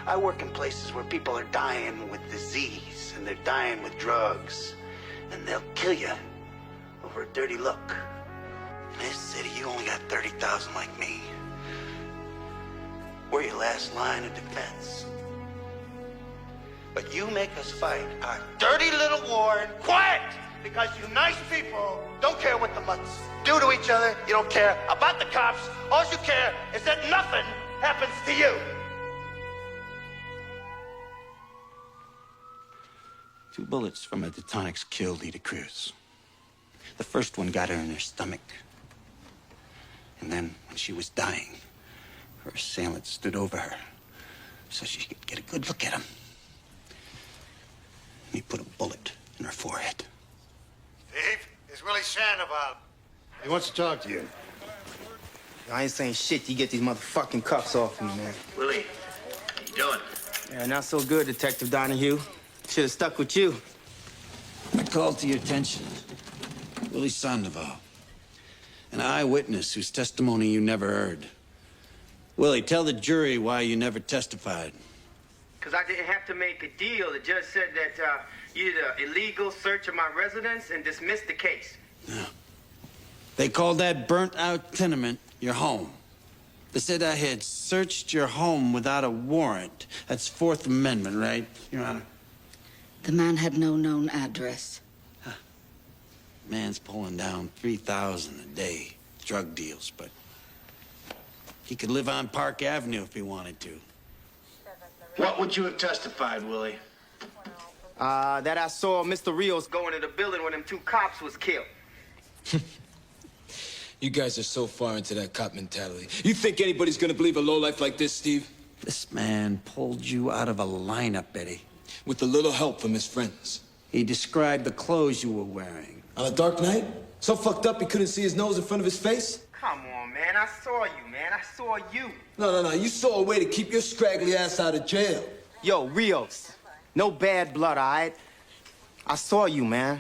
I work in places where people are dying with disease, and they're dying with drugs. And they'll kill you over a dirty look. In this city, you only got 30,000 like me. We're your last line of defense. But you make us fight our dirty little war in quiet because you nice people don't care what the mutts do to each other. You don't care about the cops. All you care is that nothing happens to you. 2 bullets from a Detonics killed Ida Cruz. The first one got her in her stomach. And then, when she was dying, her assailant stood over her so she could get a good look at him. And he put a bullet in her forehead. Steve, it's Willie Sandoval. He wants to talk to you. I ain't saying shit till you get these motherfucking cuffs off me, man. Willie, how you doing? Yeah, not so good, Detective Donahue. Should have stuck with you. I called to your attention Willie Sandoval, an eyewitness whose testimony you never heard. Willie, tell the jury why you never testified. Because I didn't have to make a deal. The judge said that you did an illegal search of my residence and dismissed the case. Yeah. They called that burnt-out tenement your home. They said I had searched your home without a warrant. That's Fourth Amendment, right, Your Honor? The man had no known address. Man's pulling down 3,000 a day, drug deals, but he could live on Park Avenue if he wanted to. What would you have testified, Willie? That I saw Mr. Rios go into the building when them 2 cops was killed. You guys are so far into that cop mentality. You think anybody's gonna believe a lowlife like this, Steve? This man pulled you out of a lineup, Eddie. With a little help from his friends. He described the clothes you were wearing. On a dark night? So fucked up he couldn't see his nose in front of his face? Come on, man. I saw you, man. I saw you. No. You saw a way to keep your scraggly ass out of jail. Yo, Rios. No bad blood, all right? I saw you, man.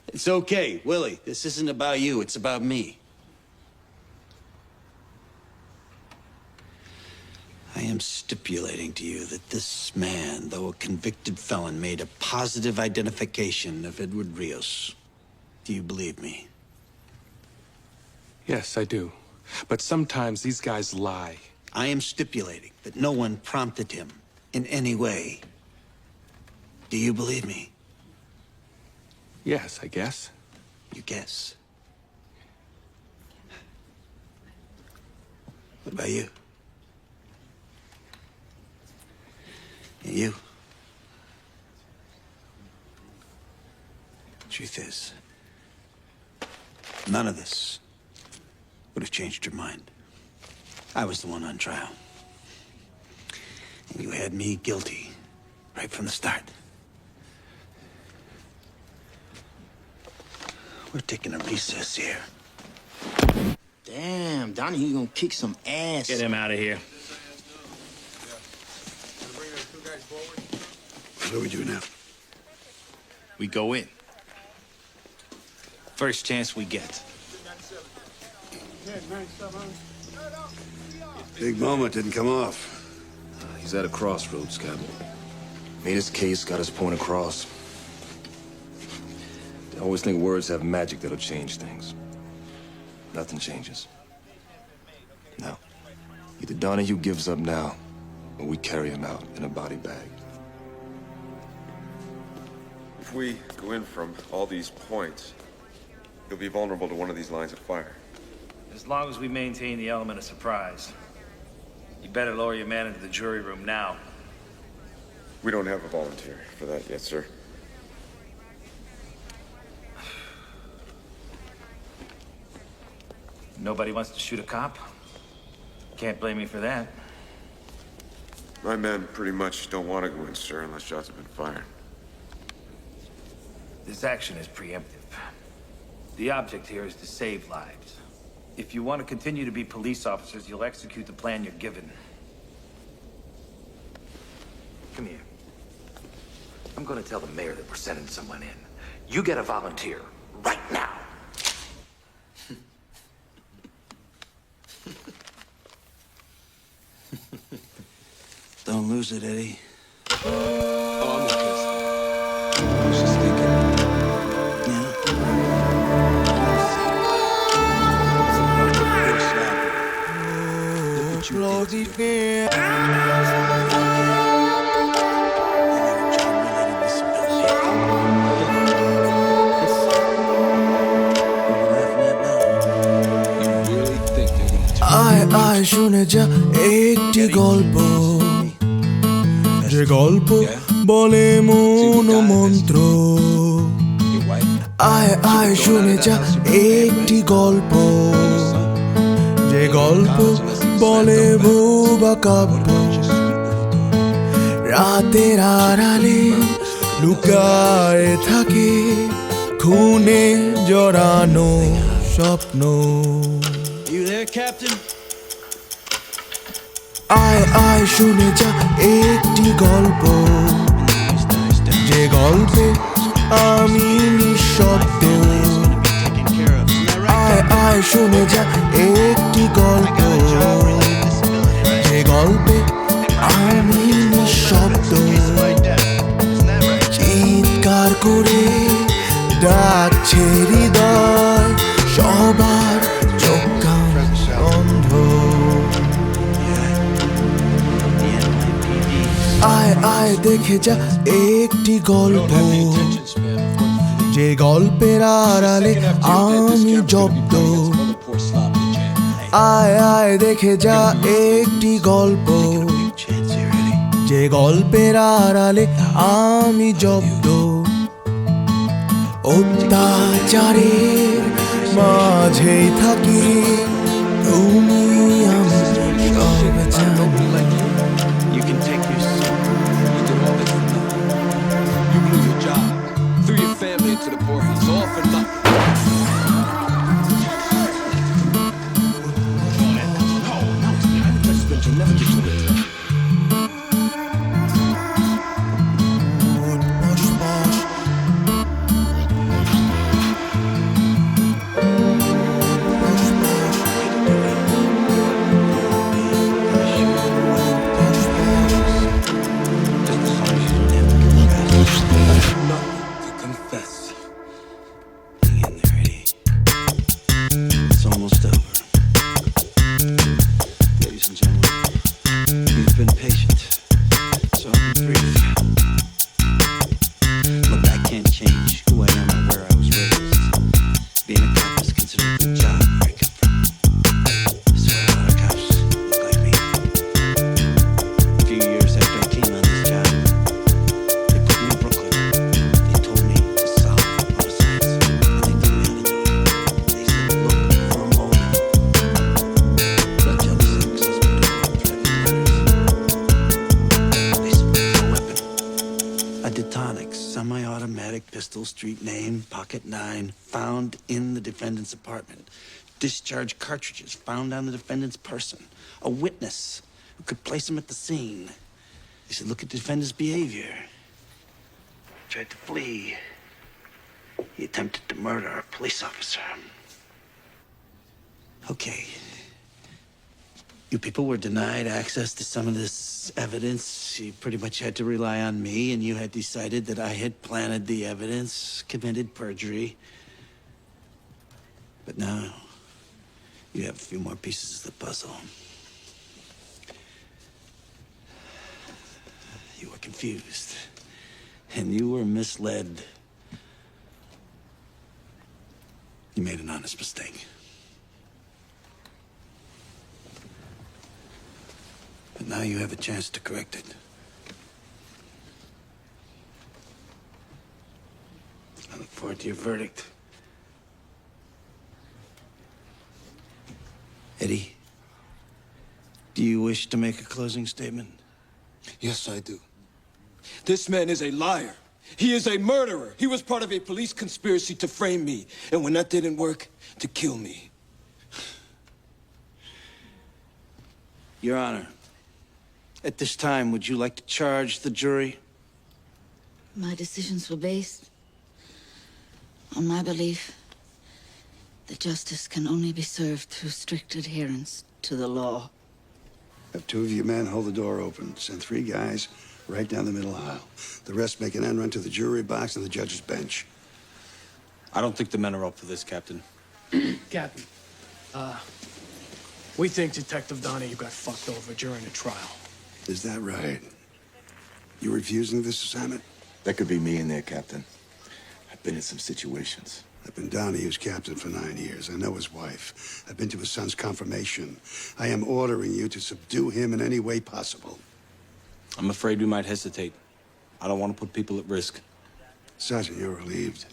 It's okay, Willie. This isn't about you. It's about me. I am stipulating to you that this man, though a convicted felon, made a positive identification of Edward Rios. Do you believe me? Yes, I do. But sometimes these guys lie. I am stipulating that no one prompted him in any way. Do you believe me? Yes, I guess. You guess. What about you? And you? Truth is, none of this would have changed your mind. I was the one on trial. And you had me guilty right from the start. We're taking a recess here. Damn, Donahue gonna kick some ass. Get him out of here. What do we do now? We go in. First chance we get. Big moment didn't come off. He's at a crossroads, Captain. Made his case, got his point across. They always think words have magic that'll change things. Nothing changes. Now, either Donahue gives up now, or we carry him out in a body bag. If we go in from all these points, you'll be vulnerable to one of these lines of fire. As long as we maintain the element of surprise. You better lower your man into the jury room now. We don't have a volunteer for that yet, sir. Nobody wants to shoot a cop? Can't blame me for that. My men pretty much don't want to go in, sir, unless shots have been fired. This action is preemptive. The object here is to save lives. If you want to continue to be police officers, you'll execute the plan you're given. Come here. I'm gonna tell the mayor that we're sending someone in. You get a volunteer right now. Don't lose it, Eddie. Oh, I'm not pissed. I was just thinking. Yeah. Look what you did. আয় শুনে যা একটি গল্প, যে গল্প বলে মন মন্ত্র। আয় আয় শুনে যা একটি গল্প, যে গল্প বলে ভুবা কাব্য। রাতের আড়ালে লুকায় থাকে খুনে জড়ানো স্বপ্ন। You there, Captain? আয় আয় শুনে যা একটি গল্প, যে গল্পে আমি নিঃশব্দ। আয় আয় শুনে যা একটি গল্প, যে গল্পে আমি নিঃশব্দ। চিৎকার করে ডাকছে হৃদয়, সবার চোখ কান বন্ধ। আয় আয় দেখে যা একটি গল্প, যে গল্পের আড়ালে আমি জব্দ। আয় আয় দেখে যা একটি গল্প, যে গল্পের আড়ালে আমি জব্দ। অত্যাচারের মাঝেই থাকি, তুমি আমি সব জানি। You can take your son. You did all this for nothing. You blew your job, threw your family into the Voorhees, all for nothing. It's almost over. Ladies and gentlemen, you've been patient, so I'll be brief. Look, I can't change who I am or where I was raised. Being a cop is considered a good job where I come from. I swear a lot of cops look like me. A few years after I came on this job, they put me in Brooklyn. They told me to solve homicides, and they told me how to do it. They said, look for a moment. Not jealous of ex-husband or threatening letters. They said, look for a weapon. A Detonics semi-automatic pistol, street name, pocket 9, found in the defendant's apartment. Discharge cartridges found on the defendant's person. A witness who could place him at the scene. They said, look at the defendant's behavior. Tried to flee. He attempted to murder a police officer. Okay. You people were denied access to some of this evidence. You pretty much had to rely on me, and you had decided that I had planted the evidence, committed perjury. But now, you have a few more pieces of the puzzle. You were confused, and you were misled. You made an honest mistake. But now you have a chance to correct it. I look forward to your verdict. Eddie, do you wish to make a closing statement? Yes, I do. This man is a liar. He is a murderer. He was part of a police conspiracy to frame me. And when that didn't work, to kill me. Your Honor, at this time, would you like to charge the jury? My decisions were based on my belief that justice can only be served through strict adherence to the law. Have two of you men hold the door open. Send 3 guys right down the middle aisle. The rest make an end run to the jury box and the judge's bench. I don't think the men are up for this, Captain. Captain, we think Detective Donahue got fucked over during the trial. Is that right? You refusing this assignment? That could be me in there, Captain. I've been in some situations. I've been Donahue's captain for 9 years. I know his wife. I've been to his son's confirmation. I am ordering you to subdue him in any way possible. I'm afraid we might hesitate. I don't want to put people at risk. Sergeant, you're relieved.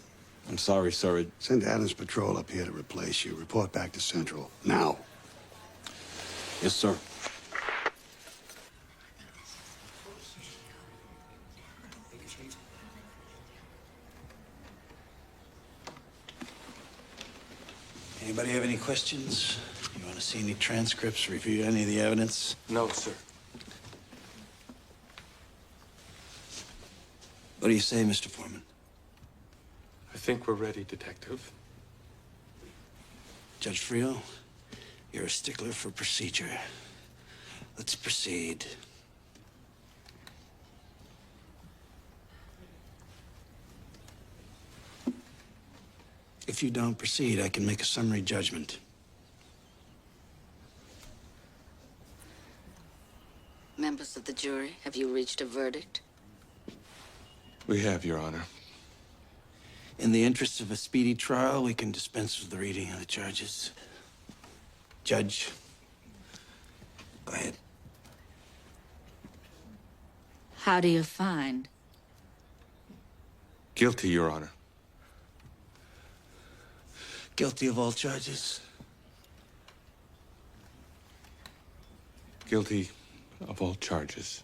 I'm sorry, sir. Send Adams Patrol up here to replace you. Report back to Central. Now. Yes, sir. Anybody have any questions? You want to see any transcripts, review any of the evidence? No, sir. What do you say, Mr. Foreman? I think we're ready, Detective. Judge Frio, you're a stickler for procedure. Let's proceed. If you don't proceed, I can make a summary judgment. Members of the jury, have you reached a verdict? We have, Your Honor. In the interest of a speedy trial, we can dispense with the reading of the charges. Judge, go ahead. How do you find? Guilty, Your Honor. Guilty of all charges. Guilty of all charges.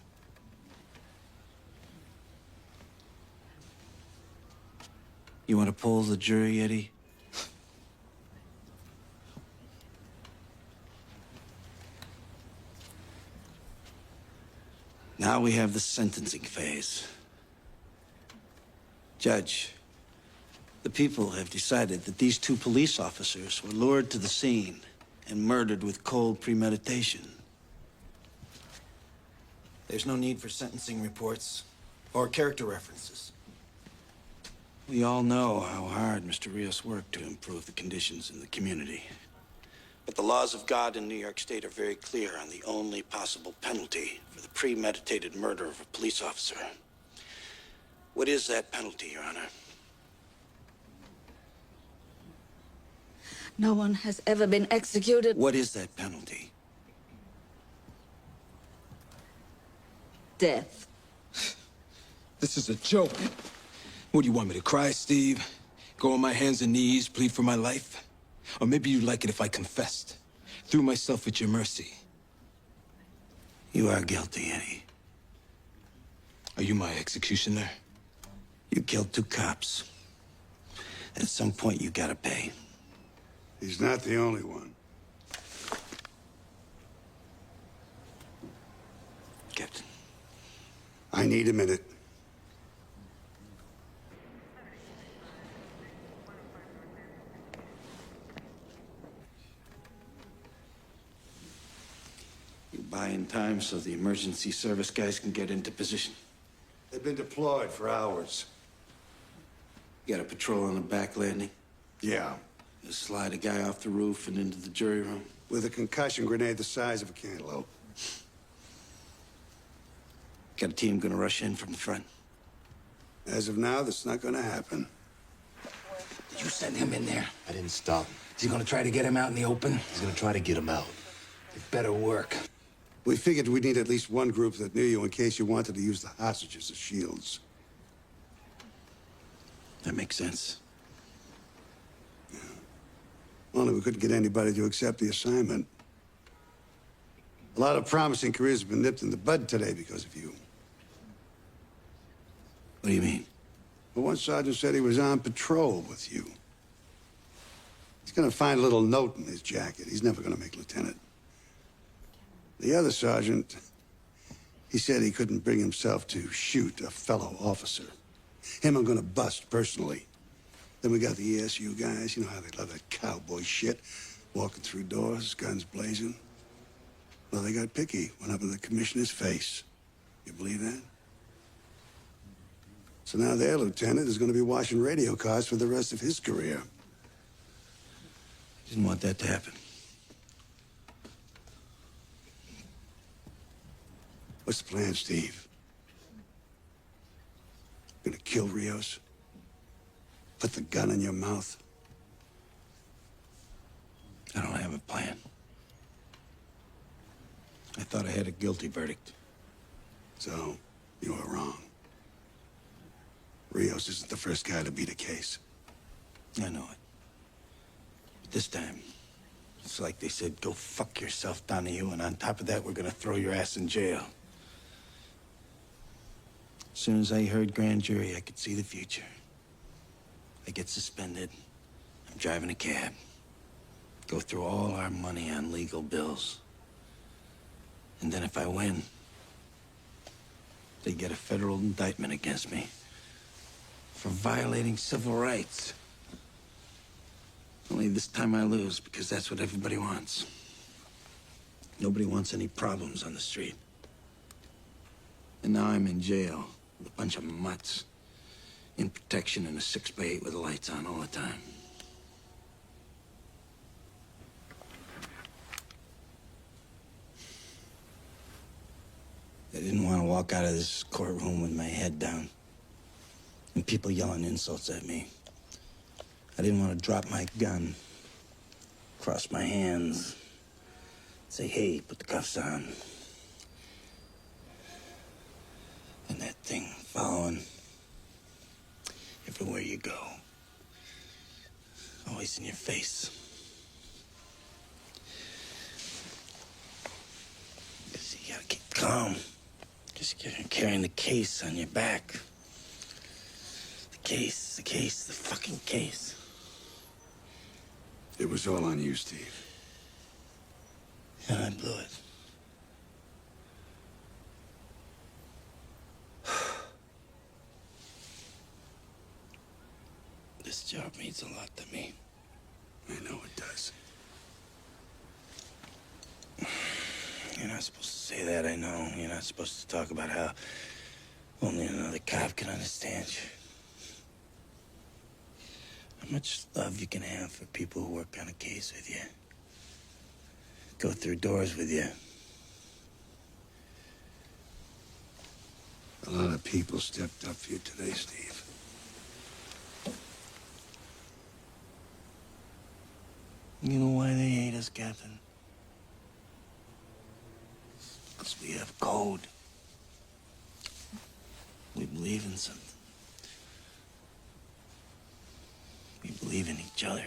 You want to poll the jury, Eddie? Now we have the sentencing phase. Judge, the people have decided that these two police officers were lured to the scene and murdered with cold premeditation. There's no need for sentencing reports or character references. We all know how hard Mr. Rios worked to improve the conditions in the community. But the laws of God in New York State are very clear on the only possible penalty for the premeditated murder of a police officer. What is that penalty, Your Honor? No one has ever been executed. What is that penalty? Death. This is a joke. What, do you want me to cry, Steve? Go on my hands and knees, plead for my life? Or maybe you'd like it if I confessed, threw myself at your mercy. You are guilty, Eddie. Are you my executioner? You killed 2 cops. At some point, you gotta pay. He's not the only one. Captain. I need a minute. You buy in time so the emergency service guys can get into position. They've been deployed for hours. You got a patrol on the back landing? Yeah. Just slide a guy off the roof and into the jury room? With a concussion grenade the size of a cantaloupe. Got a team gonna rush in from the front? As of now, that's not gonna happen. Did you send him in there? I didn't stop him. Is he gonna try to get him out in the open? He's gonna try to get him out. It better work. We figured we'd need at least one group that knew you in case you wanted to use the hostages as shields. That makes sense. Yeah. Only we couldn't get anybody to accept the assignment. A lot of promising careers have been nipped in the bud today because of you. What do you mean? Well, one sergeant said he was on patrol with you. He's gonna find a little note in his jacket. He's never gonna make lieutenant. The other sergeant, he said he couldn't bring himself to shoot a fellow officer. Him I'm gonna bust personally. Then we got the ESU guys. You know how they love that cowboy shit. Walking through doors, guns blazing. Well, they got picky. Went up in the commissioner's face. You believe that? So now their lieutenant is gonna be washing radio cars for the rest of his career. Didn't want that to happen. What's the plan, Steve? Gonna kill Rios? Put the gun in your mouth? I thought I had a guilty verdict. So, you were wrong. Rios isn't the first guy to beat a case. I know it. But this time, it's like they said, go fuck yourself, Donahue, and on top of that, we're gonna throw your ass in jail. As soon as I heard grand jury, I could see the future. I get suspended. I'm driving a cab. Go through all our money on legal bills. And then if I win, they get a federal indictment against me for violating civil rights. Only this time I lose, because that's what everybody wants. Nobody wants any problems on the street. And now I'm in jail with a bunch of mutts in protection in a 6x8 with the lights on all the time. I didn't want to walk out of this courtroom with my head down and people yelling insults at me. I didn't want to drop my gun, cross my hands, say, hey, put the cuffs on. And that thing following everywhere you go, always in your face. Because you gotta keep calm. Because you're carrying the case on your back. The fucking case. It was all on you, Steve. And I blew it. This job means a lot to me. I know it does. You're not supposed to say that, I know. You're not supposed to talk about how only another cop can understand you. How much love you can have for people who work on a case with you. Go through doors with you. A lot of people stepped up for you today, Steve. You know why they hate us, Captain? Because we have code. We believe in something. We believe in each other.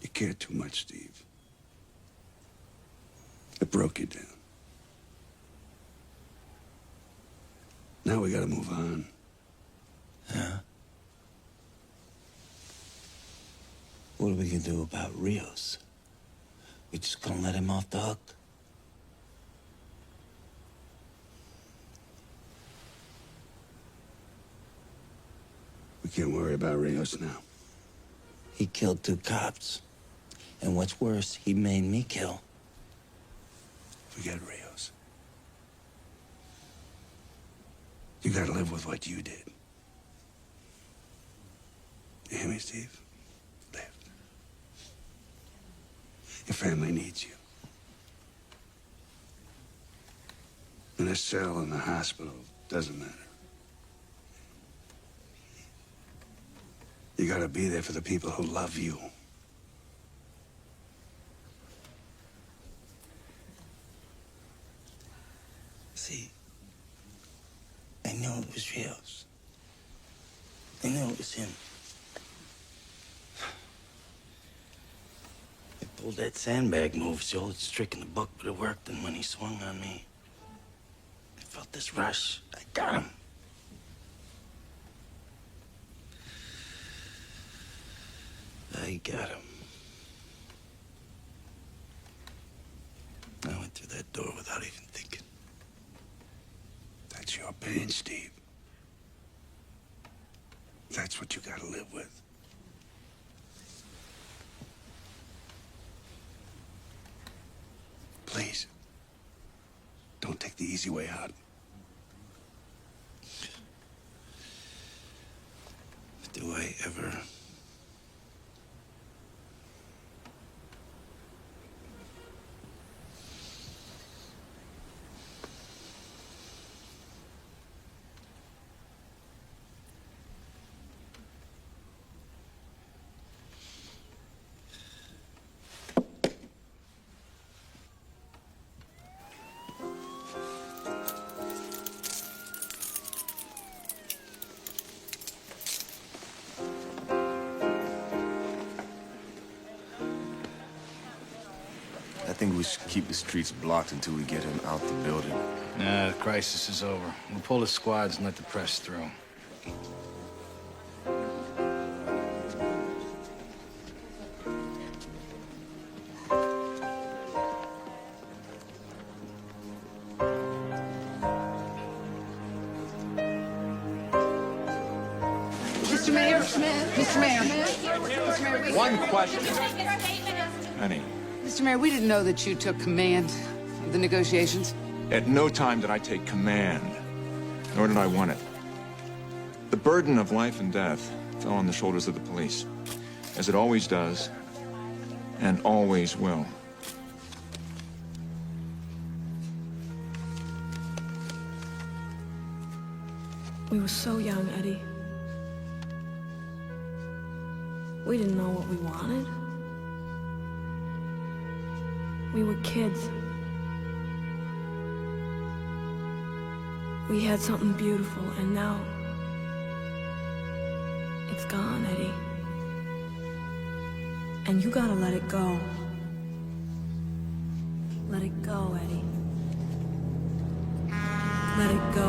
You care too much, Steve. It broke you down. Now we gotta move on. Yeah? What are we gonna do about Rios? We just gonna let him off the hook? We can't worry about Rios now. He killed 2 cops. And what's worse, he made me kill. Forget Rios. You gotta live with what you did. You hear me, Steve? Live. Your family needs you. In a cell in the hospital, doesn't matter. You gotta be there for the people who love you. See, I know it was Rios. I know it was him. I pulled that sandbag move. It's the oldest trick in the book, but it worked. And when he swung on me, I felt this rush. I got him. I got him. I went through that door without even thinking. That's your pain, Steve. That's what you gotta live with. Please, don't take the easy way out. Do I ever? think we should keep the streets blocked until we get him out the building. Nah, the crisis is over. We'll pull the squads and let the press through. Mr. Mayor, Mr. Mayor. One question. Honey, Mr. Mayor, we didn't know that you took command of the negotiations. at no time did I take command, nor did I want it. The burden of life and death fell on the shoulders of the police, as it always does, and always will. We were so young, Eddie. We didn't know what we wanted. We were kids. We had something beautiful, and now it's gone, Eddie. And you gotta let it go. Let it go, Eddie. Let it go.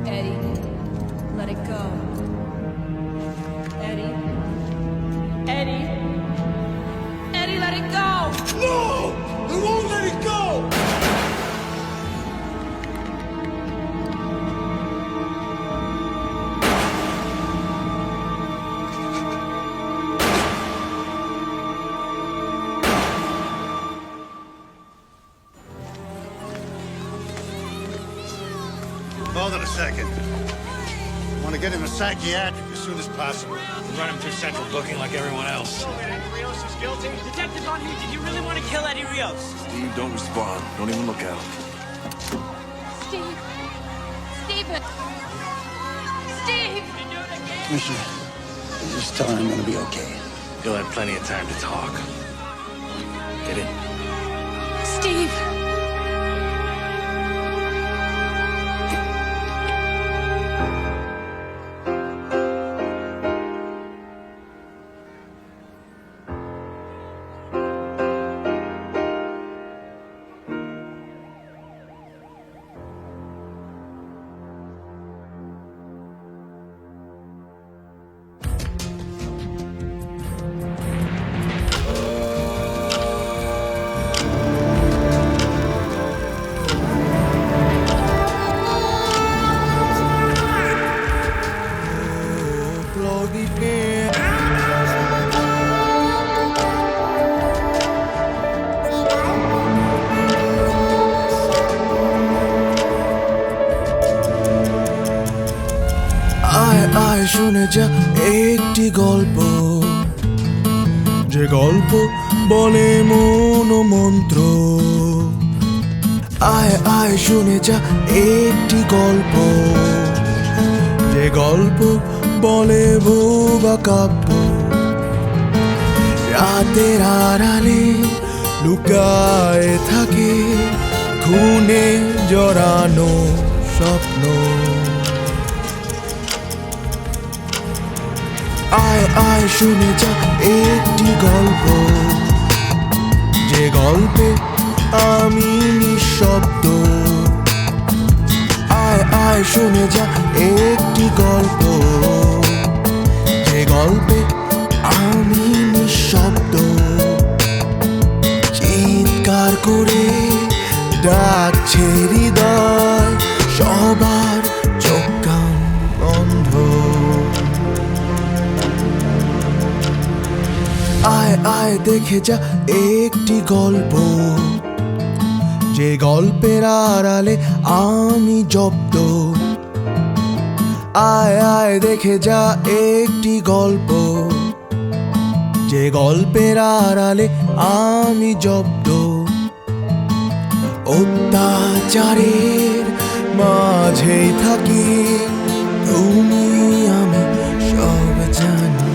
Eddie, let it go. Eddie. Eddie. Eddie, let it go! No! I won't let it go! Hold it a second. I want to get him a psychiatric as soon as possible. Run him through central booking like everyone else. Rios is guilty. Detective on here, did you really want to kill Eddie Rios? Steve, don't respond. Don't even look at him. Steve. Stephen. Steve! Commissioner, just tell her I'm gonna be okay. You'll have plenty of time to talk. Get in. Steve! শুনে যা একটি গল্প, যে গল্প বলে মন ও মন্ত্র। আয় আয় শুনে যা একটি গল্প, যে গল্প বলে ভুবা কাব্য। রাতের আড়ালে লুকায় থাকে খুনে জড়ানো স্বপ্ন। আয় আয় শুনে যা একটি গল্প, যে গল্পে আমি নিঃশব্দ। আয় আয় শুনে যা একটি গল্প, যে গল্পে আমি নিঃশব্দ। চিৎকার করে ডাকছে হৃদয়, সবার চোখ কান বন্ধ। আয় আয় দেখে যা একটি গল্প, যে গল্পের আড়ালে আমি জব্দ। আয় আয় দেখে যা একটি গল্প, যে গল্পের আড়ালে আমি জব্দ। অত্যাচারের মাঝেই থাকি, তুমি আমি সব জানি।